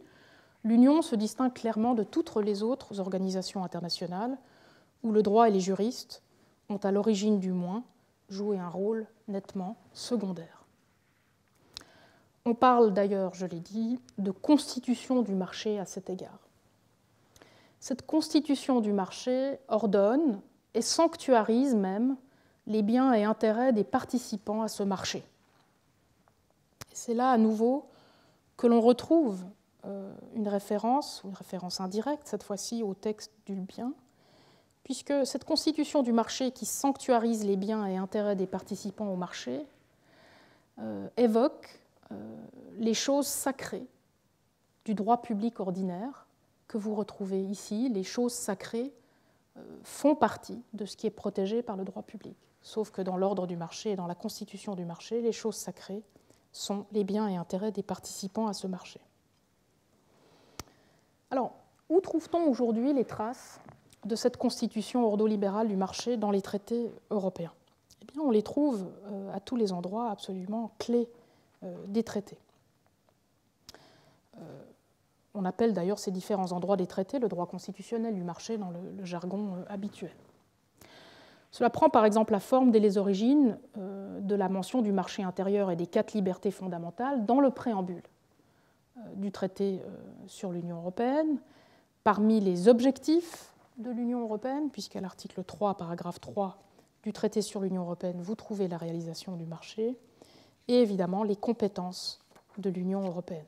[SPEAKER 1] l'Union se distingue clairement de toutes les autres organisations internationales où le droit et les juristes ont, à l'origine du moins, joué un rôle nettement secondaire. On parle d'ailleurs, je l'ai dit, de constitution du marché à cet égard. Cette constitution du marché ordonne et sanctuarise même les biens et intérêts des participants à ce marché. Et c'est là à nouveau que l'on retrouve une référence indirecte, cette fois-ci au texte d'Ulpien, puisque cette constitution du marché qui sanctuarise les biens et intérêts des participants au marché évoque les choses sacrées du droit public ordinaire que vous retrouvez ici. Les choses sacrées font partie de ce qui est protégé par le droit public, sauf que dans l'ordre du marché et dans la constitution du marché, les choses sacrées sont les biens et intérêts des participants à ce marché. Alors, où trouve-t-on aujourd'hui les traces de cette constitution ordolibérale du marché dans les traités européens? Eh bien, on les trouve à tous les endroits absolument clés des traités. On appelle d'ailleurs ces différents endroits des traités le droit constitutionnel du marché dans le jargon habituel. Cela prend par exemple la forme dès les origines de la mention du marché intérieur et des 4 libertés fondamentales dans le préambule du traité sur l'Union européenne, parmi les objectifs de l'Union européenne, puisqu'à l'article 3, paragraphe 3 du traité sur l'Union européenne, vous trouvez la réalisation du marché, et évidemment les compétences de l'Union européenne.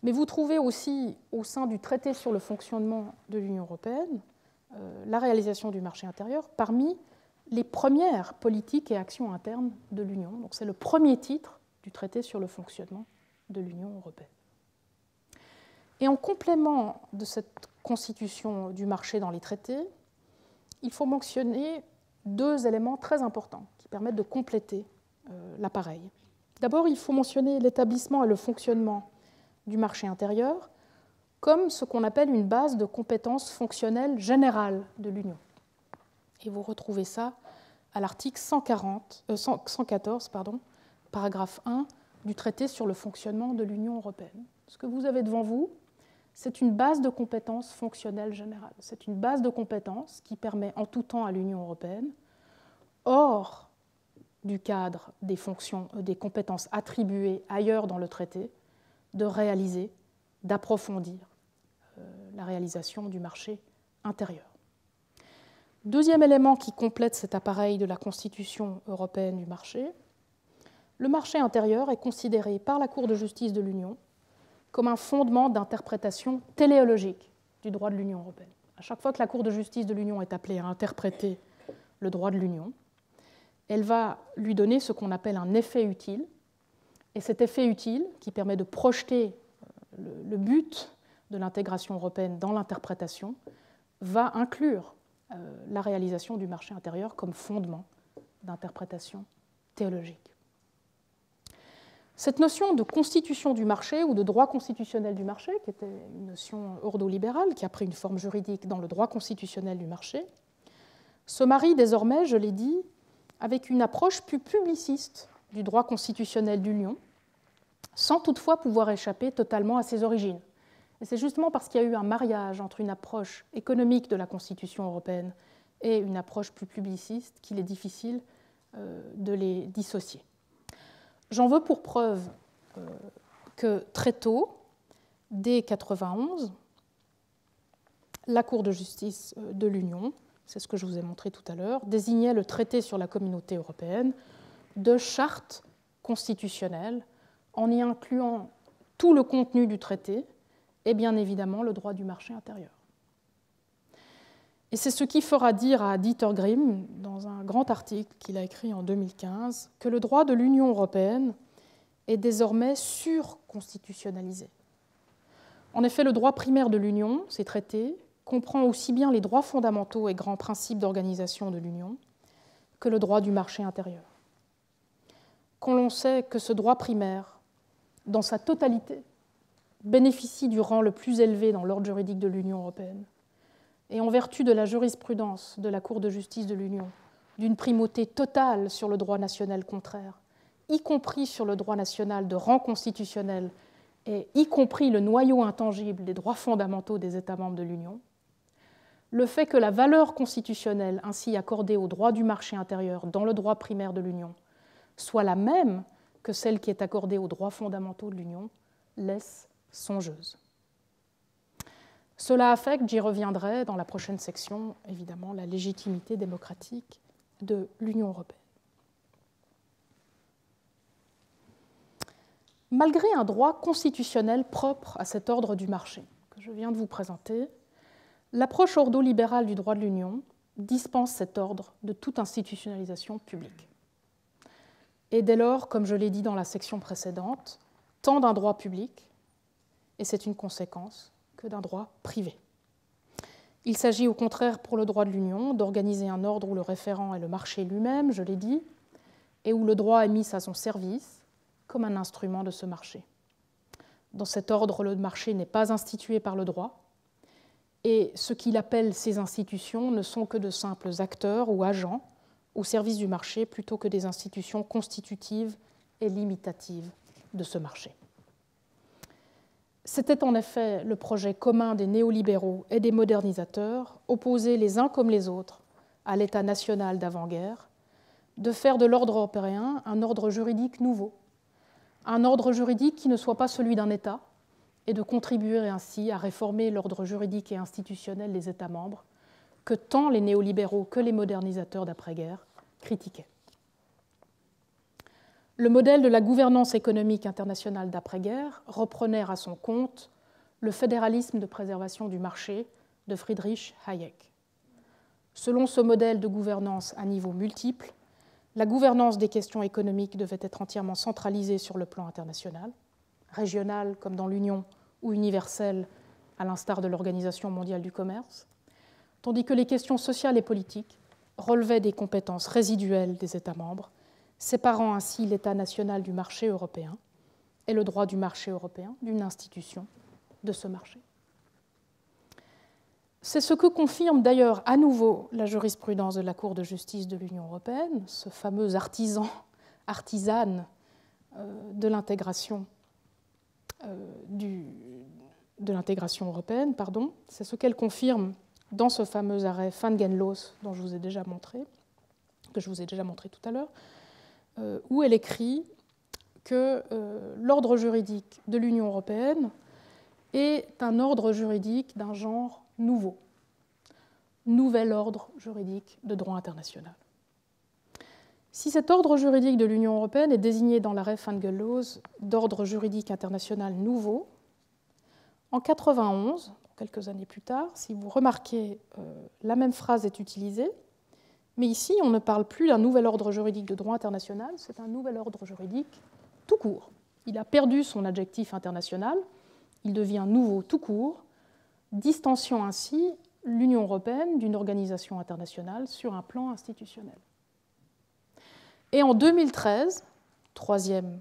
[SPEAKER 1] Mais vous trouvez aussi au sein du traité sur le fonctionnement de l'Union européenne la réalisation du marché intérieur parmi les premières politiques et actions internes de l'Union. Donc c'est le premier titre du traité sur le fonctionnement de l'Union européenne. Et en complément de cette constitution du marché dans les traités, il faut mentionner 2 éléments très importants qui permettent de compléter l'appareil. D'abord, il faut mentionner l'établissement et le fonctionnement du marché intérieur comme ce qu'on appelle une base de compétences fonctionnelles générales de l'Union. Et vous retrouvez ça à l'article 114, paragraphe 1 du traité sur le fonctionnement de l'Union européenne. Ce que vous avez devant vous, c'est une base de compétences fonctionnelles générales. C'est une base de compétences qui permet en tout temps à l'Union européenne, hors du cadre des fonctions, des compétences attribuées ailleurs dans le traité, de réaliser, d'approfondir la réalisation du marché intérieur. Deuxième élément qui complète cet appareil de la Constitution européenne du marché, le marché intérieur est considéré par la Cour de justice de l'Union comme un fondement d'interprétation téléologique du droit de l'Union européenne. À chaque fois que la Cour de justice de l'Union est appelée à interpréter le droit de l'Union, elle va lui donner ce qu'on appelle un effet utile. Et cet effet utile, qui permet de projeter le but de l'intégration européenne dans l'interprétation va inclure la réalisation du marché intérieur comme fondement d'interprétation théologique. Cette notion de constitution du marché ou de droit constitutionnel du marché, qui était une notion ordolibérale, qui a pris une forme juridique dans le droit constitutionnel du marché, se marie désormais, je l'ai dit, avec une approche plus publiciste du droit constitutionnel de l'Union, sans toutefois pouvoir échapper totalement à ses origines. Et c'est justement parce qu'il y a eu un mariage entre une approche économique de la Constitution européenne et une approche plus publiciste qu'il est difficile de les dissocier. J'en veux pour preuve que très tôt, dès 1991, la Cour de justice de l'Union, c'est ce que je vous ai montré tout à l'heure, désignait le traité sur la communauté européenne de charte constitutionnelle en y incluant tout le contenu du traité et bien évidemment le droit du marché intérieur. Et c'est ce qui fera dire à Dieter Grimm, dans un grand article qu'il a écrit en 2015, que le droit de l'Union européenne est désormais surconstitutionnalisé. En effet, le droit primaire de l'Union, ces traités, comprend aussi bien les droits fondamentaux et grands principes d'organisation de l'Union que le droit du marché intérieur. Quand l'on sait que ce droit primaire, dans sa totalité, bénéficie du rang le plus élevé dans l'ordre juridique de l'Union européenne, et en vertu de la jurisprudence de la Cour de justice de l'Union, d'une primauté totale sur le droit national contraire, y compris sur le droit national de rang constitutionnel et y compris le noyau intangible des droits fondamentaux des États membres de l'Union, le fait que la valeur constitutionnelle ainsi accordée au droit du marché intérieur dans le droit primaire de l'Union soit la même que celle qui est accordée aux droits fondamentaux de l'Union laisse songeuse. Cela affecte, j'y reviendrai dans la prochaine section, évidemment, la légitimité démocratique de l'Union européenne. Malgré un droit constitutionnel propre à cet ordre du marché que je viens de vous présenter, l'approche ordolibérale du droit de l'Union dispense cet ordre de toute institutionnalisation publique. Et dès lors, comme je l'ai dit dans la section précédente, tant d'un droit public, et c'est une conséquence, que d'un droit privé. Il s'agit au contraire pour le droit de l'Union d'organiser un ordre où le référent est le marché lui-même, je l'ai dit, et où le droit est mis à son service comme un instrument de ce marché. Dans cet ordre, le marché n'est pas institué par le droit, et ce qu'il appelle ces institutions ne sont que de simples acteurs ou agents au service du marché plutôt que des institutions constitutives et limitatives de ce marché. C'était en effet le projet commun des néolibéraux et des modernisateurs, opposés les uns comme les autres à l'État national d'avant-guerre, de faire de l'ordre européen un ordre juridique nouveau, un ordre juridique qui ne soit pas celui d'un État, et de contribuer ainsi à réformer l'ordre juridique et institutionnel des États membres, que tant les néolibéraux que les modernisateurs d'après-guerre critiquaient. Le modèle de la gouvernance économique internationale d'après-guerre reprenait à son compte le fédéralisme de préservation du marché de Friedrich Hayek. Selon ce modèle de gouvernance à niveau multiple, la gouvernance des questions économiques devait être entièrement centralisée sur le plan international, régional comme dans l'Union ou universelle à l'instar de l'Organisation mondiale du commerce, tandis que les questions sociales et politiques relevaient des compétences résiduelles des États membres, séparant ainsi l'État national du marché européen et le droit du marché européen d'une institution de ce marché. C'est ce que confirme d'ailleurs à nouveau la jurisprudence de la Cour de justice de l'Union européenne, ce fameux artisane de l'intégration européenne. C'est ce qu'elle confirme dans ce fameux arrêt Van Genloos dont que je vous ai déjà montré tout à l'heure, où elle écrit que l'ordre juridique de l'Union européenne est un ordre juridique d'un genre nouveau, nouvel ordre juridique de droit international. Si cet ordre juridique de l'Union européenne est désigné dans l'arrêt Van Genloos d'ordre juridique international nouveau, en 1991, quelques années plus tard, si vous remarquez, la même phrase est utilisée, mais ici, on ne parle plus d'un nouvel ordre juridique de droit international, c'est un nouvel ordre juridique tout court. Il a perdu son adjectif international, il devient nouveau tout court, distanciant ainsi l'Union européenne d'une organisation internationale sur un plan institutionnel. Et en 2013, troisième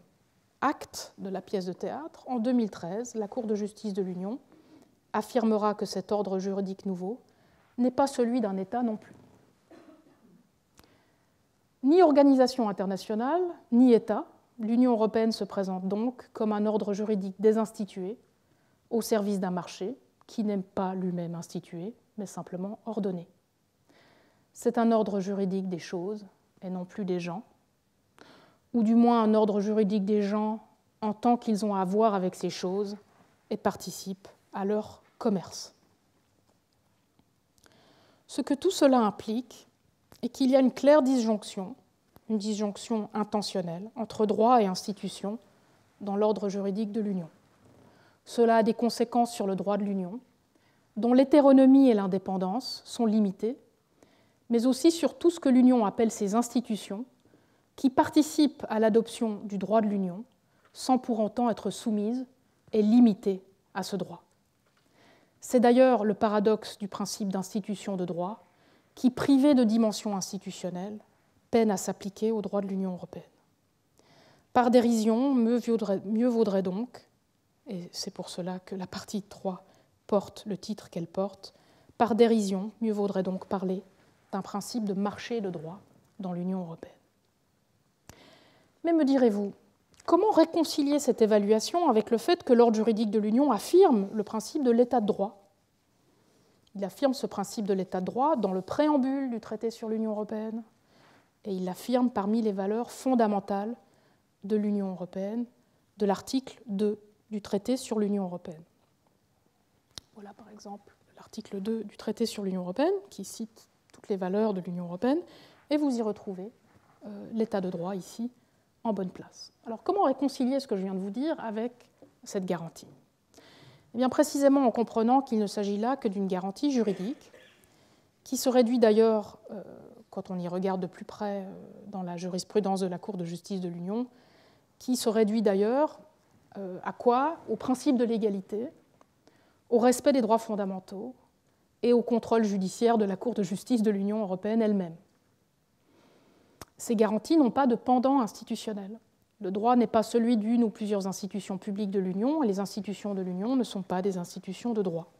[SPEAKER 1] acte de la pièce de théâtre, en 2013, la Cour de justice de l'Union affirmera que cet ordre juridique nouveau n'est pas celui d'un État non plus. Ni organisation internationale, ni État, l'Union européenne se présente donc comme un ordre juridique désinstitué au service d'un marché qui n'est pas lui-même institué, mais simplement ordonné. C'est un ordre juridique des choses et non plus des gens, ou du moins un ordre juridique des gens en tant qu'ils ont à voir avec ces choses et participent à leur commerce. Ce que tout cela implique est qu'il y a une claire disjonction intentionnelle entre droit et institution dans l'ordre juridique de l'Union. Cela a des conséquences sur le droit de l'Union, dont l'hétéronomie et l'indépendance sont limitées, mais aussi sur tout ce que l'Union appelle ses institutions, qui participent à l'adoption du droit de l'Union sans pour autant être soumises et limitées à ce droit. C'est d'ailleurs le paradoxe du principe d'institution de droit qui, privé de dimension institutionnelle, peine à s'appliquer au droit de l'Union européenne. Par dérision, mieux vaudrait donc, et c'est pour cela que la partie 3 porte le titre qu'elle porte, par dérision, mieux vaudrait donc parler d'un principe de marché de droit dans l'Union européenne. Mais me direz-vous, comment réconcilier cette évaluation avec le fait que l'ordre juridique de l'Union affirme le principe de l'état de droit ? Il affirme ce principe de l'état de droit dans le préambule du traité sur l'Union européenne et il l'affirme parmi les valeurs fondamentales de l'Union européenne, de l'article 2 du traité sur l'Union européenne. Voilà par exemple l'article 2 du traité sur l'Union européenne qui cite toutes les valeurs de l'Union européenne et vous y retrouvez l'état de droit ici en bonne place. Alors comment réconcilier ce que je viens de vous dire avec cette garantie ? Eh bien, précisément en comprenant qu'il ne s'agit là que d'une garantie juridique qui se réduit d'ailleurs, quand on y regarde de plus près dans la jurisprudence de la Cour de justice de l'Union, qui se réduit d'ailleurs à quoi ? Au principe de l'égalité, au respect des droits fondamentaux et au contrôle judiciaire de la Cour de justice de l'Union européenne elle-même. Ces garanties n'ont pas de pendant institutionnel. Le droit n'est pas celui d'une ou plusieurs institutions publiques de l'Union, et les institutions de l'Union ne sont pas des institutions de droit.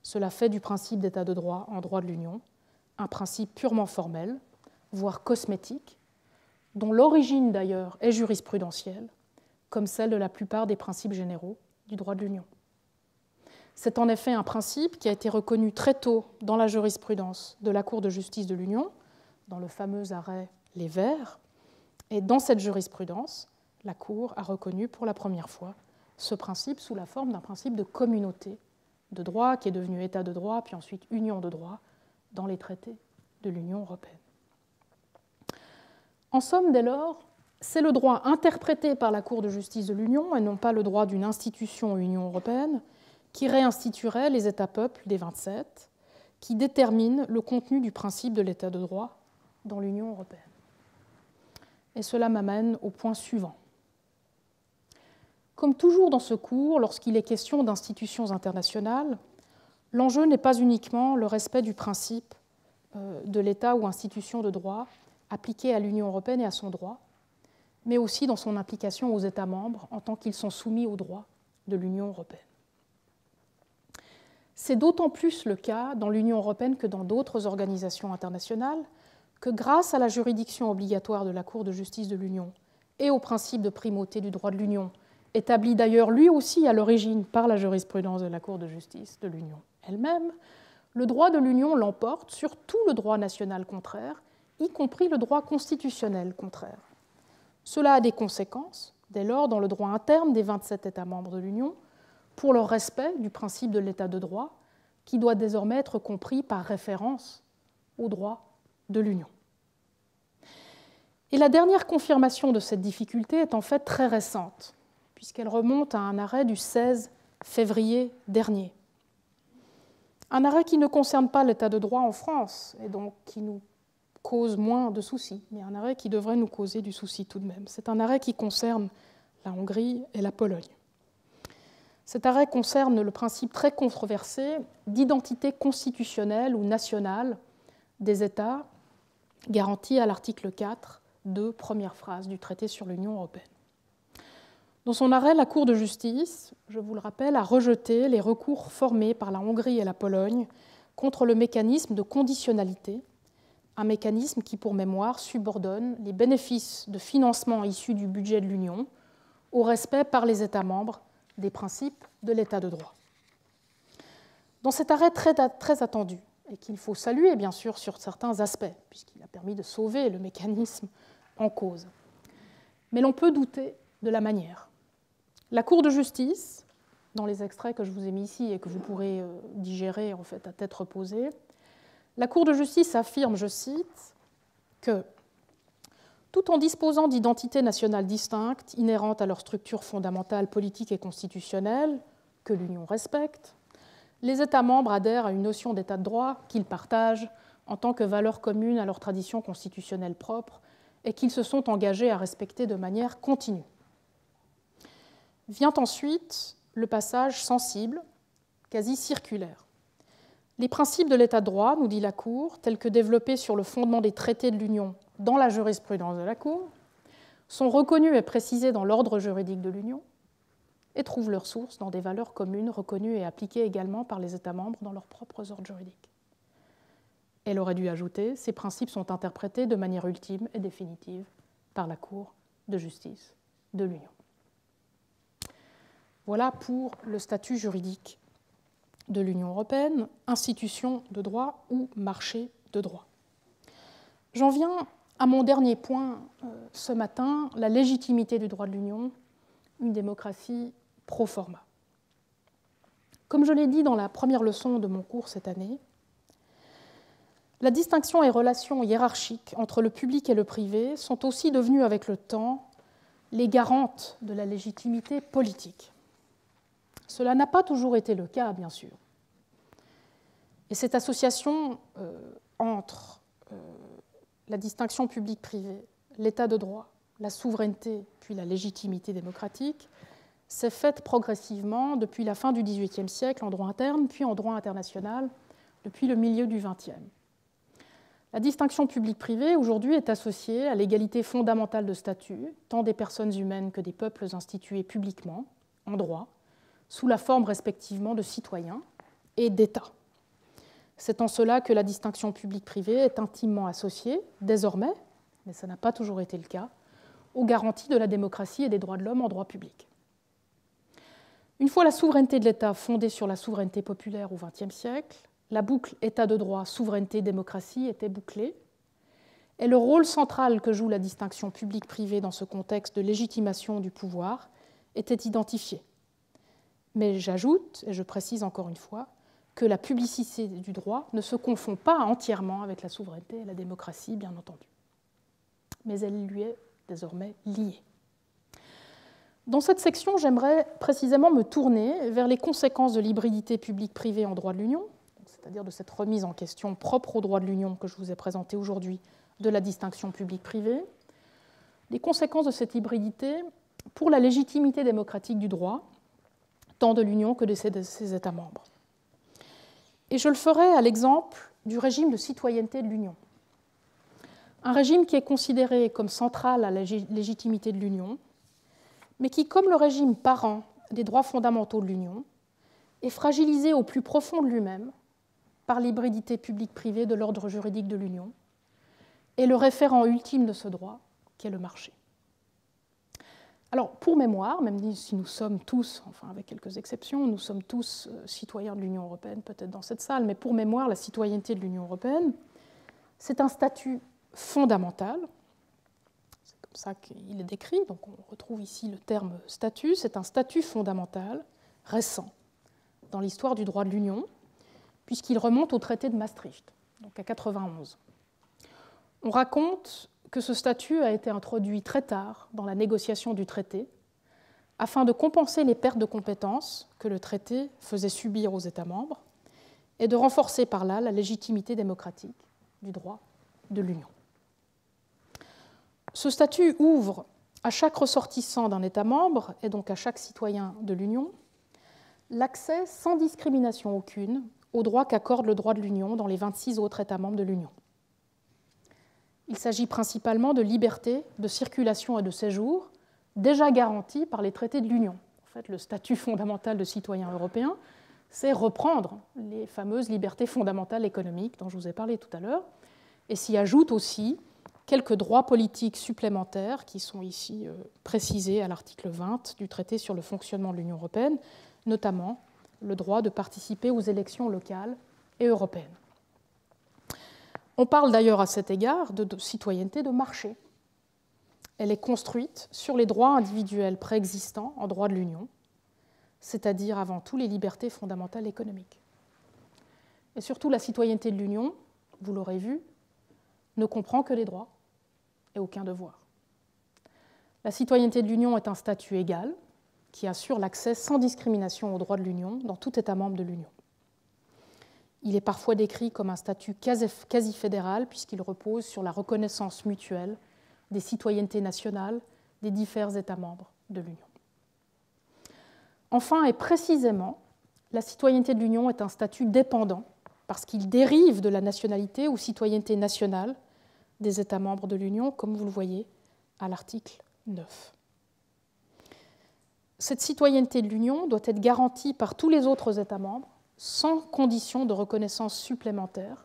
[SPEAKER 1] Cela fait du principe d'état de droit en droit de l'Union un principe purement formel, voire cosmétique, dont l'origine d'ailleurs est jurisprudentielle, comme celle de la plupart des principes généraux du droit de l'Union. C'est en effet un principe qui a été reconnu très tôt dans la jurisprudence de la Cour de justice de l'Union, dans le fameux arrêt Les Verts, et dans cette jurisprudence, la Cour a reconnu pour la première fois ce principe sous la forme d'un principe de communauté de droit qui est devenu État de droit, puis ensuite Union de droit dans les traités de l'Union européenne. En somme, dès lors, c'est le droit interprété par la Cour de justice de l'Union, et non pas le droit d'une institution Union européenne, qui réinstituerait les États-peuples des 27, qui détermine le contenu du principe de l'État de droit dans l'Union européenne. Et cela m'amène au point suivant. Comme toujours dans ce cours, lorsqu'il est question d'institutions internationales, l'enjeu n'est pas uniquement le respect du principe de l'État ou institution de droit appliqué à l'Union européenne et à son droit, mais aussi dans son application aux États membres en tant qu'ils sont soumis au droit de l'Union européenne. C'est d'autant plus le cas dans l'Union européenne que dans d'autres organisations internationales que grâce à la juridiction obligatoire de la Cour de justice de l'Union et au principe de primauté du droit de l'Union, établi d'ailleurs lui aussi à l'origine par la jurisprudence de la Cour de justice de l'Union elle-même, le droit de l'Union l'emporte sur tout le droit national contraire, y compris le droit constitutionnel contraire. Cela a des conséquences, dès lors, dans le droit interne des 27 États membres de l'Union, pour leur respect du principe de l'État de droit, qui doit désormais être compris par référence au droit de l'Union. Et la dernière confirmation de cette difficulté est en fait très récente, puisqu'elle remonte à un arrêt du 16 février dernier. Un arrêt qui ne concerne pas l'État de droit en France, et donc qui nous cause moins de soucis, mais un arrêt qui devrait nous causer du souci tout de même. C'est un arrêt qui concerne la Hongrie et la Pologne. Cet arrêt concerne le principe très controversé d'identité constitutionnelle ou nationale des États garanti à l'article 4, première phrase du traité sur l'Union européenne. Dans son arrêt, la Cour de justice, je vous le rappelle, a rejeté les recours formés par la Hongrie et la Pologne contre le mécanisme de conditionnalité, un mécanisme qui, pour mémoire, subordonne les bénéfices de financement issus du budget de l'Union au respect par les États membres des principes de l'État de droit. Dans cet arrêt très attendu, et qu'il faut saluer bien sûr sur certains aspects, puisqu'il a permis de sauver le mécanisme en cause, mais l'on peut douter de la manière. La Cour de justice, dans les extraits que je vous ai mis ici et que vous pourrez digérer en fait à tête reposée, la Cour de justice affirme, je cite, que tout en disposant d'identités nationales distinctes, inhérentes à leur structure fondamentale politique et constitutionnelle, que l'Union respecte, les États membres adhèrent à une notion d'État de droit qu'ils partagent en tant que valeur commune à leur tradition constitutionnelle propre et qu'ils se sont engagés à respecter de manière continue. Vient ensuite le passage sensible, quasi circulaire. Les principes de l'État de droit, nous dit la Cour, tels que développés sur le fondement des traités de l'Union dans la jurisprudence de la Cour, sont reconnus et précisés dans l'ordre juridique de l'Union et trouvent leur source dans des valeurs communes reconnues et appliquées également par les États membres dans leurs propres ordres juridiques. Elle aurait dû ajouter, ces principes sont interprétés de manière ultime et définitive par la Cour de justice de l'Union. Voilà pour le statut juridique de l'Union européenne, institution de droit ou marché de droit. J'en viens à mon dernier point ce matin, la légitimité du droit de l'Union, une démocratie pro forma. Comme je l'ai dit dans la première leçon de mon cours cette année, la distinction et relations hiérarchiques entre le public et le privé sont aussi devenues avec le temps les garantes de la légitimité politique. Cela n'a pas toujours été le cas, bien sûr. Et cette association entre la distinction public-privé, l'état de droit, la souveraineté, puis la légitimité démocratique, s'est faite progressivement depuis la fin du XVIIIe siècle en droit interne, puis en droit international depuis le milieu du XXe. La distinction public-privé aujourd'hui est associée à l'égalité fondamentale de statut, tant des personnes humaines que des peuples institués publiquement, en droit, sous la forme respectivement de citoyens et d'États. C'est en cela que la distinction public-privé est intimement associée, désormais, mais ça n'a pas toujours été le cas, aux garanties de la démocratie et des droits de l'homme en droit public. Une fois la souveraineté de l'État fondée sur la souveraineté populaire au XXe siècle, la boucle État de droit, souveraineté, démocratie était bouclée, et le rôle central que joue la distinction public-privé dans ce contexte de légitimation du pouvoir était identifié. Mais j'ajoute, et je précise encore une fois, que la publicité du droit ne se confond pas entièrement avec la souveraineté et la démocratie, bien entendu. Mais elle lui est désormais liée. Dans cette section, j'aimerais précisément me tourner vers les conséquences de l'hybridité publique-privée en droit de l'Union, c'est-à-dire de cette remise en question propre au droit de l'Union que je vous ai présentée aujourd'hui de la distinction publique-privée, les conséquences de cette hybridité pour la légitimité démocratique du droit, tant de l'Union que de ses États membres. Et je le ferai à l'exemple du régime de citoyenneté de l'Union. Un régime qui est considéré comme central à la légitimité de l'Union, mais qui, comme le régime parent des droits fondamentaux de l'Union, est fragilisé au plus profond de lui-même par l'hybridité publique-privée de l'ordre juridique de l'Union et le référent ultime de ce droit, qui est le marché. Alors, pour mémoire, même si nous sommes tous, enfin avec quelques exceptions, nous sommes tous citoyens de l'Union européenne, peut-être dans cette salle, mais pour mémoire, la citoyenneté de l'Union européenne, c'est un statut fondamental. C'est comme ça qu'il est décrit, donc on retrouve ici le terme statut. C'est un statut fondamental, récent, dans l'histoire du droit de l'Union, puisqu'il remonte au traité de Maastricht, donc à 91. On raconte que ce statut a été introduit très tard dans la négociation du traité, afin de compenser les pertes de compétences que le traité faisait subir aux États membres et de renforcer par là la légitimité démocratique du droit de l'Union. Ce statut ouvre à chaque ressortissant d'un État membre, et donc à chaque citoyen de l'Union, l'accès sans discrimination aucune aux droits qu'accorde le droit de l'Union dans les 26 autres États membres de l'Union. Il s'agit principalement de liberté de circulation et de séjour déjà garanties par les traités de l'Union. En fait, le statut fondamental de citoyen européen, c'est reprendre les fameuses libertés fondamentales économiques dont je vous ai parlé tout à l'heure, et s'y ajoute aussi quelques droits politiques supplémentaires qui sont ici précisés à l'article 20 du traité sur le fonctionnement de l'Union européenne, notamment le droit de participer aux élections locales et européennes. On parle d'ailleurs à cet égard de citoyenneté de marché. Elle est construite sur les droits individuels préexistants en droit de l'Union, c'est-à-dire avant tout les libertés fondamentales économiques. Et surtout, la citoyenneté de l'Union, vous l'aurez vu, ne comprend que les droits et aucun devoir. La citoyenneté de l'Union est un statut égal qui assure l'accès sans discrimination aux droits de l'Union dans tout État membre de l'Union. Il est parfois décrit comme un statut quasi-fédéral puisqu'il repose sur la reconnaissance mutuelle des citoyennetés nationales des divers États membres de l'Union. Enfin et précisément, la citoyenneté de l'Union est un statut dépendant parce qu'il dérive de la nationalité ou citoyenneté nationale des États membres de l'Union, comme vous le voyez à l'article 9. Cette citoyenneté de l'Union doit être garantie par tous les autres États membres sans condition de reconnaissance supplémentaire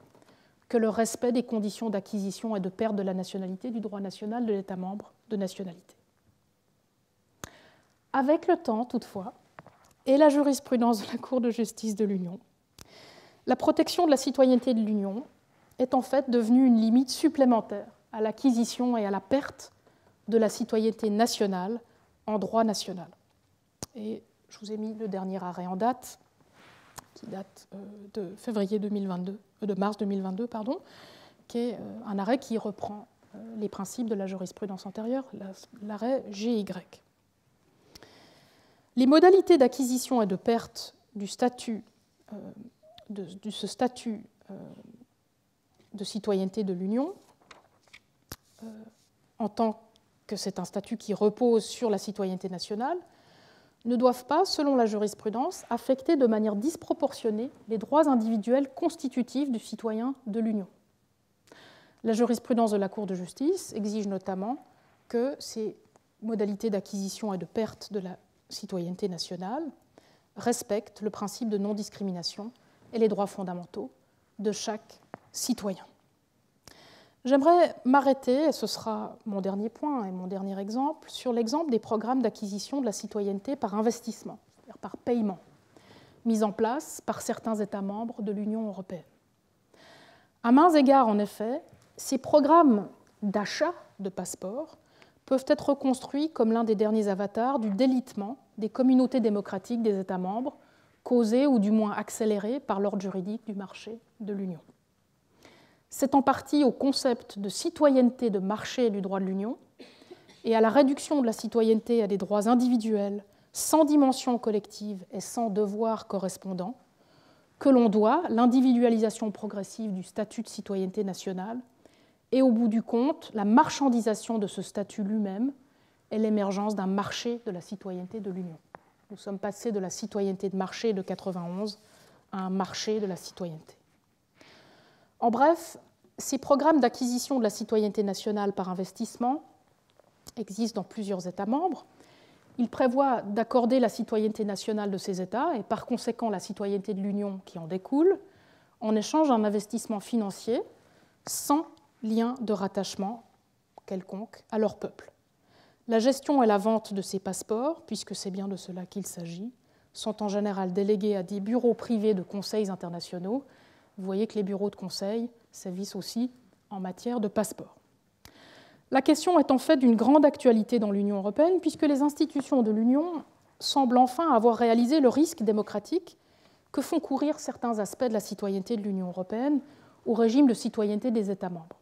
[SPEAKER 1] que le respect des conditions d'acquisition et de perte de la nationalité du droit national de l'État membre de nationalité. Avec le temps, toutefois, et la jurisprudence de la Cour de justice de l'Union, la protection de la citoyenneté de l'Union est en fait devenue une limite supplémentaire à l'acquisition et à la perte de la citoyenneté nationale en droit national. Et je vous ai mis le dernier arrêt en date, qui date de mars 2022, qui est un arrêt qui reprend les principes de la jurisprudence antérieure, l'arrêt GY. Les modalités d'acquisition et de perte de ce statut de citoyenneté de l'Union, en tant que c'est un statut qui repose sur la citoyenneté nationale, ne doivent pas, selon la jurisprudence, affecter de manière disproportionnée les droits individuels constitutifs du citoyen de l'Union. La jurisprudence de la Cour de justice exige notamment que ces modalités d'acquisition et de perte de la citoyenneté nationale respectent le principe de non-discrimination et les droits fondamentaux de chaque citoyen. J'aimerais m'arrêter, et ce sera mon dernier point et mon dernier exemple, sur l'exemple des programmes d'acquisition de la citoyenneté par investissement, c'est-à-dire par paiement, mis en place par certains États membres de l'Union européenne. À maints égards, en effet, ces programmes d'achat de passeports peuvent être reconstruits comme l'un des derniers avatars du délitement des communautés démocratiques des États membres, causé ou du moins accéléré par l'ordre juridique du marché de l'Union. C'est en partie au concept de citoyenneté de marché du droit de l'Union et à la réduction de la citoyenneté à des droits individuels sans dimension collective et sans devoir correspondant que l'on doit l'individualisation progressive du statut de citoyenneté nationale et au bout du compte la marchandisation de ce statut lui-même et l'émergence d'un marché de la citoyenneté de l'Union. Nous sommes passés de la citoyenneté de marché de 1991 à un marché de la citoyenneté. En bref, ces programmes d'acquisition de la citoyenneté nationale par investissement existent dans plusieurs États membres. Ils prévoient d'accorder la citoyenneté nationale de ces États et par conséquent la citoyenneté de l'Union qui en découle en échange d'un investissement financier sans lien de rattachement quelconque à leur peuple. La gestion et la vente de ces passeports, puisque c'est bien de cela qu'il s'agit, sont en général délégués à des bureaux privés de conseils internationaux. Vous voyez que les bureaux de conseil sévissent aussi en matière de passeport. La question est en fait d'une grande actualité dans l'Union européenne, puisque les institutions de l'Union semblent enfin avoir réalisé le risque démocratique que font courir certains aspects de la citoyenneté de l'Union européenne au régime de citoyenneté des États membres.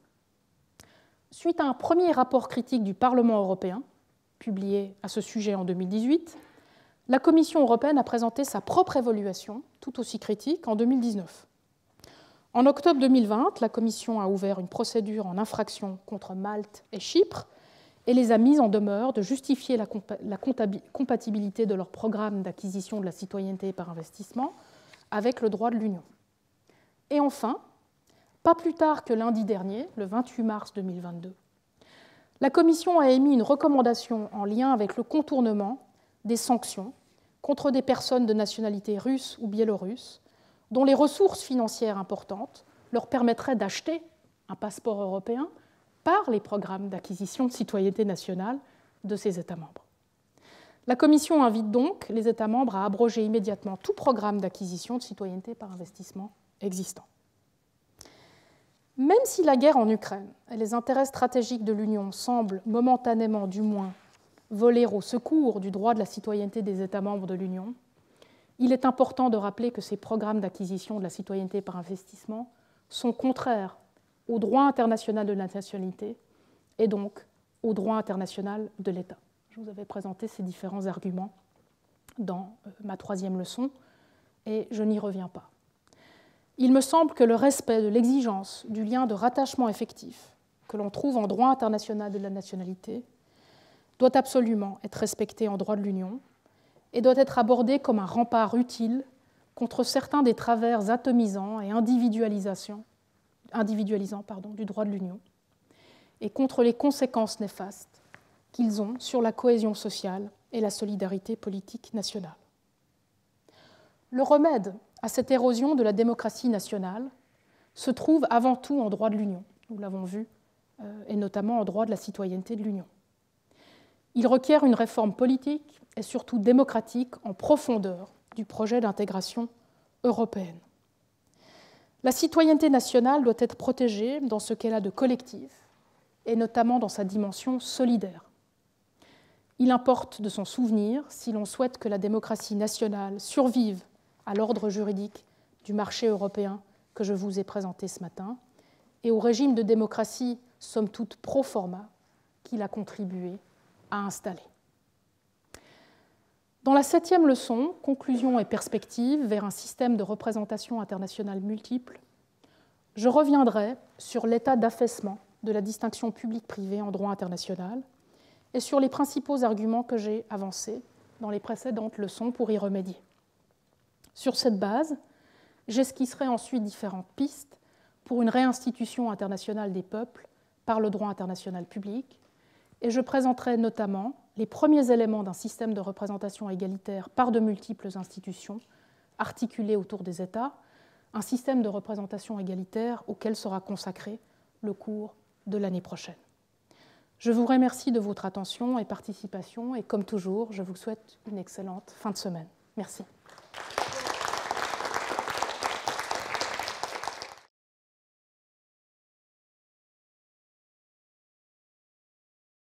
[SPEAKER 1] Suite à un premier rapport critique du Parlement européen, publié à ce sujet en 2018, la Commission européenne a présenté sa propre évaluation, tout aussi critique, en 2019. En octobre 2020, la Commission a ouvert une procédure en infraction contre Malte et Chypre et les a mises en demeure de justifier la compatibilité de leur programme d'acquisition de la citoyenneté par investissement avec le droit de l'Union. Et enfin, pas plus tard que lundi dernier, le 28 mars 2022, la Commission a émis une recommandation en lien avec le contournement des sanctions contre des personnes de nationalité russe ou biélorusse dont les ressources financières importantes leur permettraient d'acheter un passeport européen par les programmes d'acquisition de citoyenneté nationale de ces États membres. La Commission invite donc les États membres à abroger immédiatement tout programme d'acquisition de citoyenneté par investissement existant. Même si la guerre en Ukraine et les intérêts stratégiques de l'Union semblent momentanément, du moins, voler au secours du droit de la citoyenneté des États membres de l'Union, il est important de rappeler que ces programmes d'acquisition de la citoyenneté par investissement sont contraires au droit international de la nationalité et donc au droit international de l'État. Je vous avais présenté ces différents arguments dans ma troisième leçon et je n'y reviens pas. Il me semble que le respect de l'exigence du lien de rattachement effectif que l'on trouve en droit international de la nationalité doit absolument être respecté en droit de l'Union et doit être abordé comme un rempart utile contre certains des travers atomisants et individualisants du droit de l'Union et contre les conséquences néfastes qu'ils ont sur la cohésion sociale et la solidarité politique nationale. Le remède à cette érosion de la démocratie nationale se trouve avant tout en droit de l'Union, nous l'avons vu, et notamment en droit de la citoyenneté de l'Union. Il requiert une réforme politique et surtout démocratique en profondeur du projet d'intégration européenne. La citoyenneté nationale doit être protégée dans ce qu'elle a de collectif, et notamment dans sa dimension solidaire. Il importe de s'en souvenir si l'on souhaite que la démocratie nationale survive à l'ordre juridique du marché européen que je vous ai présenté ce matin, et au régime de démocratie, somme toute pro forma, qu'il a contribué à installer. Dans la 7e leçon, conclusion et perspective vers un système de représentation internationale multiple, je reviendrai sur l'état d'affaissement de la distinction publique-privée en droit international et sur les principaux arguments que j'ai avancés dans les précédentes leçons pour y remédier. Sur cette base, j'esquisserai ensuite différentes pistes pour une réinstitution internationale des peuples par le droit international public, et je présenterai notamment les premiers éléments d'un système de représentation égalitaire par de multiples institutions articulées autour des États, un système de représentation égalitaire auquel sera consacré le cours de l'année prochaine. Je vous remercie de votre attention et participation, et comme toujours, je vous souhaite une excellente fin de semaine. Merci.